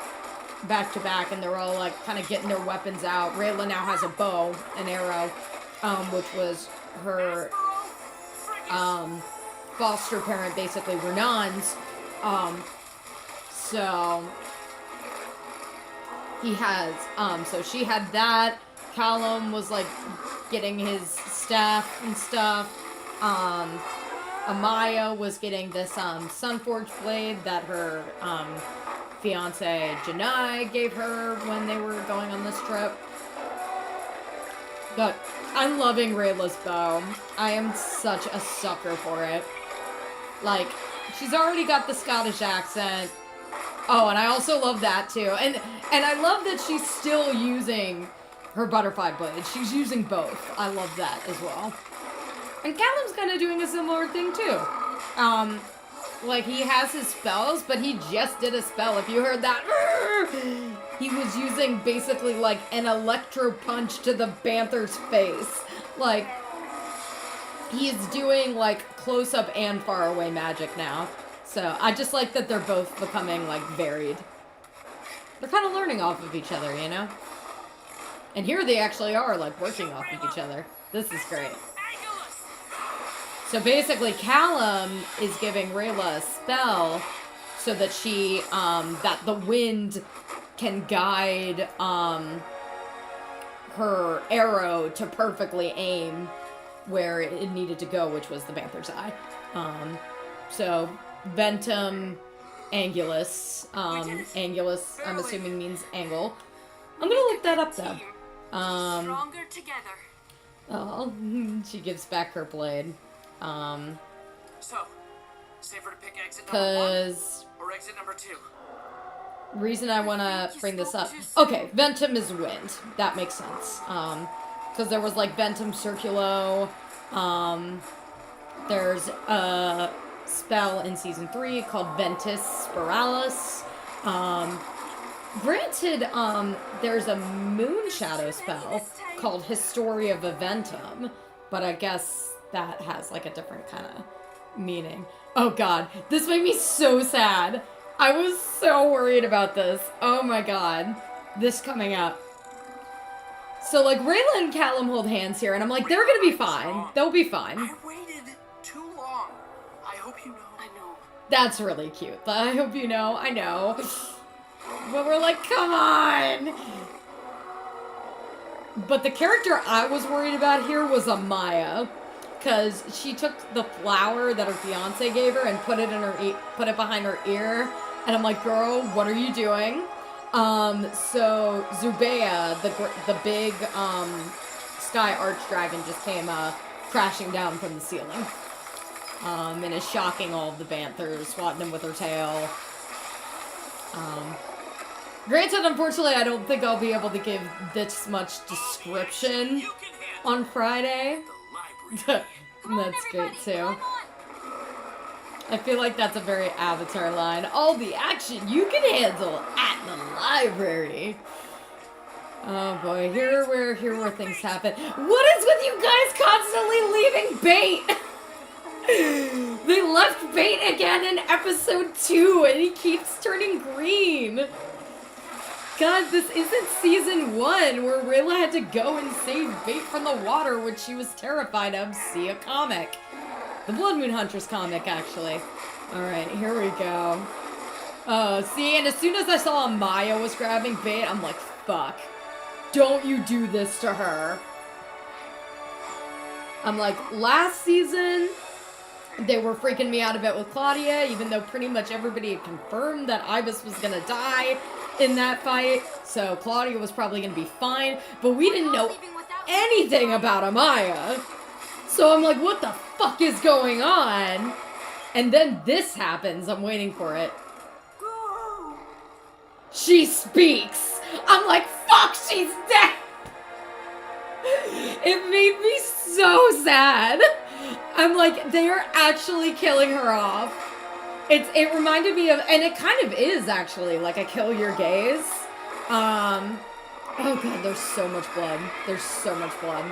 back to back, and they're all like kind of getting their weapons out. Rayla now has a bow, an arrow, which was her foster parent, basically Renan's. So he has, so she had that. Callum was like getting his staff and stuff. Amaya was getting this Sunforge blade that her fiance Janai gave her when they were going on this trip. But I'm loving Rayla's bow. I am such a sucker for it. Like, she's already got the Scottish accent. Oh, and I also love that too. And I love that she's still using her butterfly blade. She's using both. I love that as well. And Callum's kind of doing a similar thing, too. Like, he has his spells, but he just did a spell. If you heard that, he was using basically, like, an electro punch to the Banther's face. Like, he's doing, like, close-up and far-away magic now. So, I just like that they're both becoming, like, varied. They're kind of learning off of each other, you know? And here they actually are, like, working off of each other. This is great. So basically, Callum is giving Rayla a spell so that she, that the wind can guide, her arrow to perfectly aim where it needed to go, which was the Banther's eye. So, Ventum Angulus, Angulus, I'm assuming means angle. I'm gonna look that up, though. Stronger together. Oh, she gives back her blade. So, safer to pick exit number 1 or exit number 2? Reason I want to bring this up. Okay, Ventum is wind. That makes sense. Because there was like Ventum Circulo. There's a spell in season 3 called Ventus Spiralis. Granted, there's a moon shadow spell called Historia Viventum, but I guess that has like a different kind of meaning. Oh god, this made me so sad. I was so worried about this. Oh my god. This coming up. So like Rayla and Callum hold hands here, and I'm like, they're gonna be fine. They'll be fine. I waited too long. I hope you know. I know. That's really cute. I hope you know. I know. But we're like, come on! But the character I was worried about here was Amaya. Because she took the flower that her fiance gave her and put it in her put it behind her ear. And I'm like, girl, what are you doing? So Zubeia, the big sky archdragon just came crashing down from the ceiling. And is shocking all of the Banthers, swatting them with her tail. Granted, unfortunately, I don't think I'll be able to give this much description on Friday. That's great, too. I feel like that's a very Avatar line. All the action you can handle at the library. Oh boy, here where things happen. What is with you guys constantly leaving bait? They left bait again in episode 2, and he keeps turning green. God, this isn't season 1 where Rayla had to go and save bait from the water, which she was terrified of. See a comic. The Blood Moon Huntress comic, actually. Alright, here we go. See, and as soon as I saw Maya was grabbing bait, I'm like, fuck. Don't you do this to her. I'm like, last season, they were freaking me out a bit with Claudia, even though pretty much everybody had confirmed that Ibis was gonna die in that fight, so Claudia was probably gonna be fine, but we didn't know anything about Amaya. So I'm like, what the fuck is going on? And then this happens. I'm waiting for it. She speaks. I'm like, fuck, she's dead. It made me so sad. I'm like, they are actually killing her off. It reminded me of, and it kind of is actually, like a Kill Your Gaze. Oh god, there's so much blood. There's so much blood.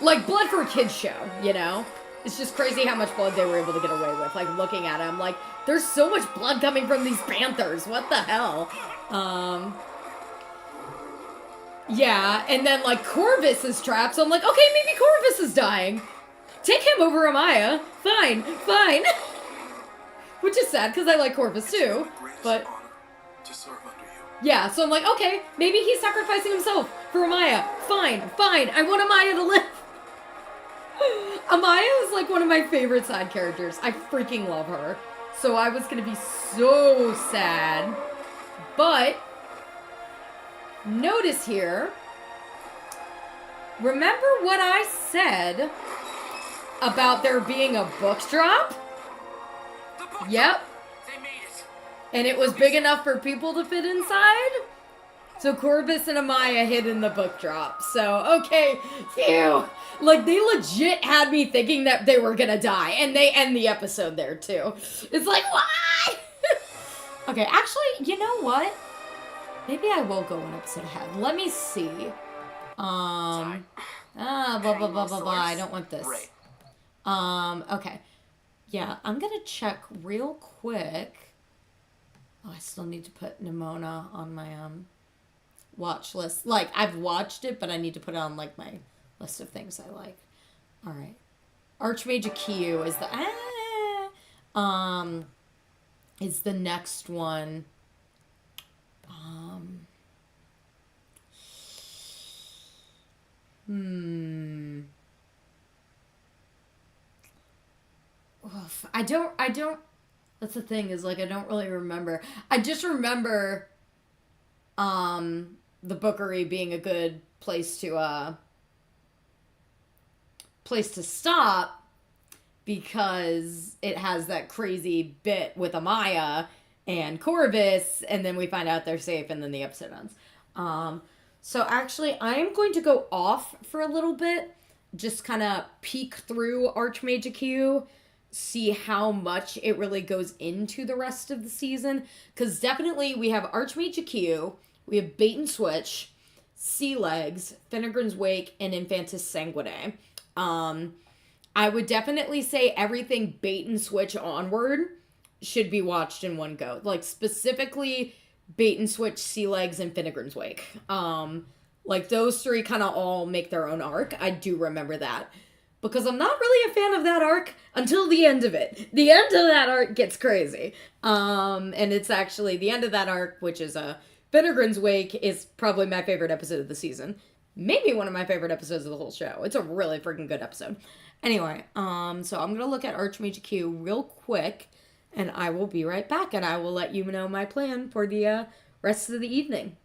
Like blood for a kid's show, you know? It's just crazy how much blood they were able to get away with. Like, looking at it, I'm like, there's so much blood coming from these Panthers. What the hell? Yeah, and then, like, Corvus is trapped, so I'm like, okay, maybe Corvus is dying. Take him over Amaya. Fine, fine. Which is sad, because I like Corvus, too. But, yeah, so I'm like, okay, maybe he's sacrificing himself for Amaya. Fine, fine. I want Amaya to live. Amaya is, like, one of my favorite side characters. I freaking love her. So I was going to be so sad. But, notice here, remember what I said about there being a book drop? Yep. They made it. And it was big enough for people to fit inside? So Corvus and Amaya hid in the book drop. So, okay, phew. Like, they legit had me thinking that they were gonna die. And they end the episode there, too. It's like, why? Okay, actually, you know what? Maybe I will go one episode ahead. Let me see. Blah, blah, blah, blah, blah, blah. I don't want this. Okay. Yeah, I'm gonna check real quick. Oh, I still need to put Nimona on my, watch list. Like, I've watched it, but I need to put it on, like, my list of things I like. Alright. Archmage a.k.a. is the, is the next one. Oof. I don't, that's the thing, is, like, I don't really remember. I just remember, the Bookery being a good place to stop, because it has that crazy bit with Amaya and Corvus, and then we find out they're safe, and then the episode ends. So actually, I am going to go off for a little bit, just kind of peek through Archmage a.k.a. see how much it really goes into the rest of the season. Because definitely we have Archmage a.k.a, we have Bait and Switch, Sea Legs, Finnegan's Wake, and Infantis Sanguinae. I would definitely say everything Bait and Switch onward should be watched in one go. Like, specifically Bait and Switch, Sea Legs, and Finnegan's Wake. Like, those three kind of all make their own arc. I do remember that. Because I'm not really a fan of that arc until the end of it. The end of that arc gets crazy. And it's actually the end of that arc, which is Finnegan's Wake, is probably my favorite episode of the season. Maybe one of my favorite episodes of the whole show. It's a really freaking good episode. Anyway, so I'm going to look at Archmage Q real quick, and I will be right back, and I will let you know my plan for the rest of the evening.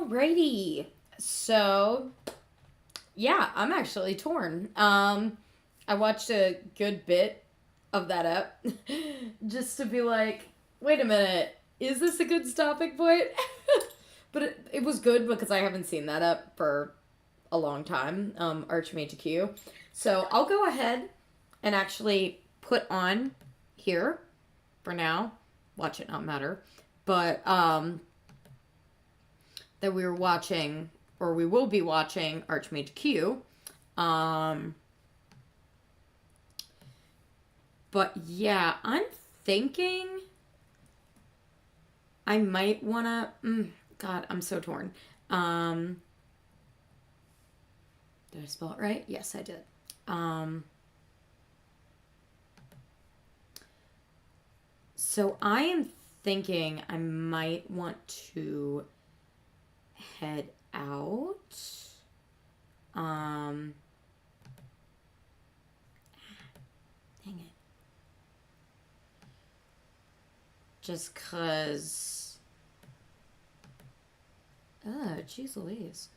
Alrighty. So, yeah, I'm actually torn. I watched a good bit of that up just to be like, wait a minute, is this a good stopping point? But it was good because I haven't seen that up for a long time, Archmage Q. So I'll go ahead and actually put on here for now. Watch it not matter. But that we were watching, or we will be watching Archmage Q. But yeah, I'm thinking I might want to... God, I'm so torn. Did I spell it right? Yes, I did. So I am thinking I might want to head out. Dang it. Just cause. Oh, jeez Louise.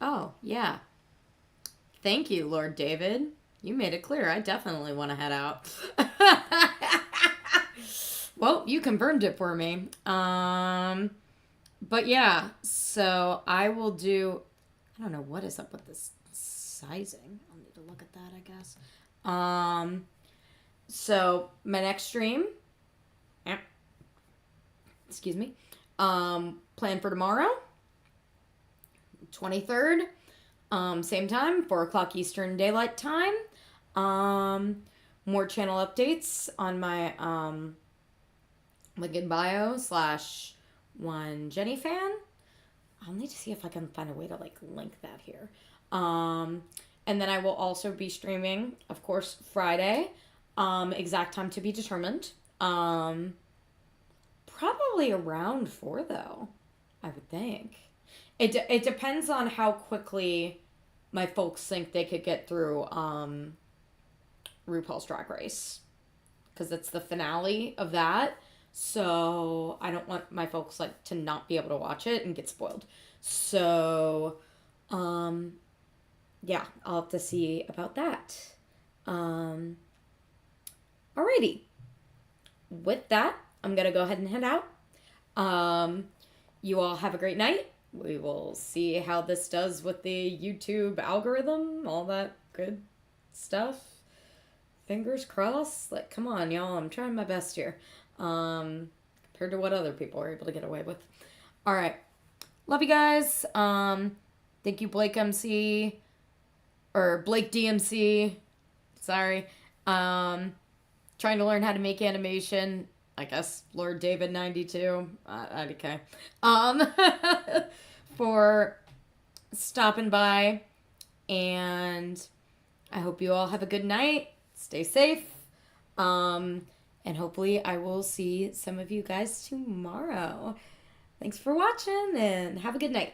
Oh, yeah. Thank you, Lord David. You made it clear. I definitely want to head out. Well, you confirmed it for me. But yeah, so I will do... I don't know what is up with this sizing. I'll need to look at that, I guess. So my next stream... Excuse me. Plan for tomorrow. 23rd. Same time, 4 o'clock Eastern Daylight Time. More channel updates on my link in bio / one Jenny fan. I'll need to see if I can find a way to like link that here. And then I will also be streaming, of course, Friday. Exact time to be determined. Probably around 4 though, I would think. It depends on how quickly my folks think they could get through RuPaul's Drag Race, because it's the finale of that. So I don't want my folks like to not be able to watch it and get spoiled. So yeah, I'll have to see about that. Alrighty. With that, I'm gonna go ahead and head out. You all have a great night. We will see how this does with the YouTube algorithm, all that good stuff. Fingers crossed. Like, come on, y'all. I'm trying my best here. Compared to what other people are able to get away with. All right. Love you guys. Thank you, Blake MC. Or Blake DMC. Sorry. Trying to learn how to make animation. I guess Lord David 92. a.k.a. For stopping by. And I hope you all have a good night. Stay safe. And hopefully I will see some of you guys tomorrow. Thanks for watching and have a good night.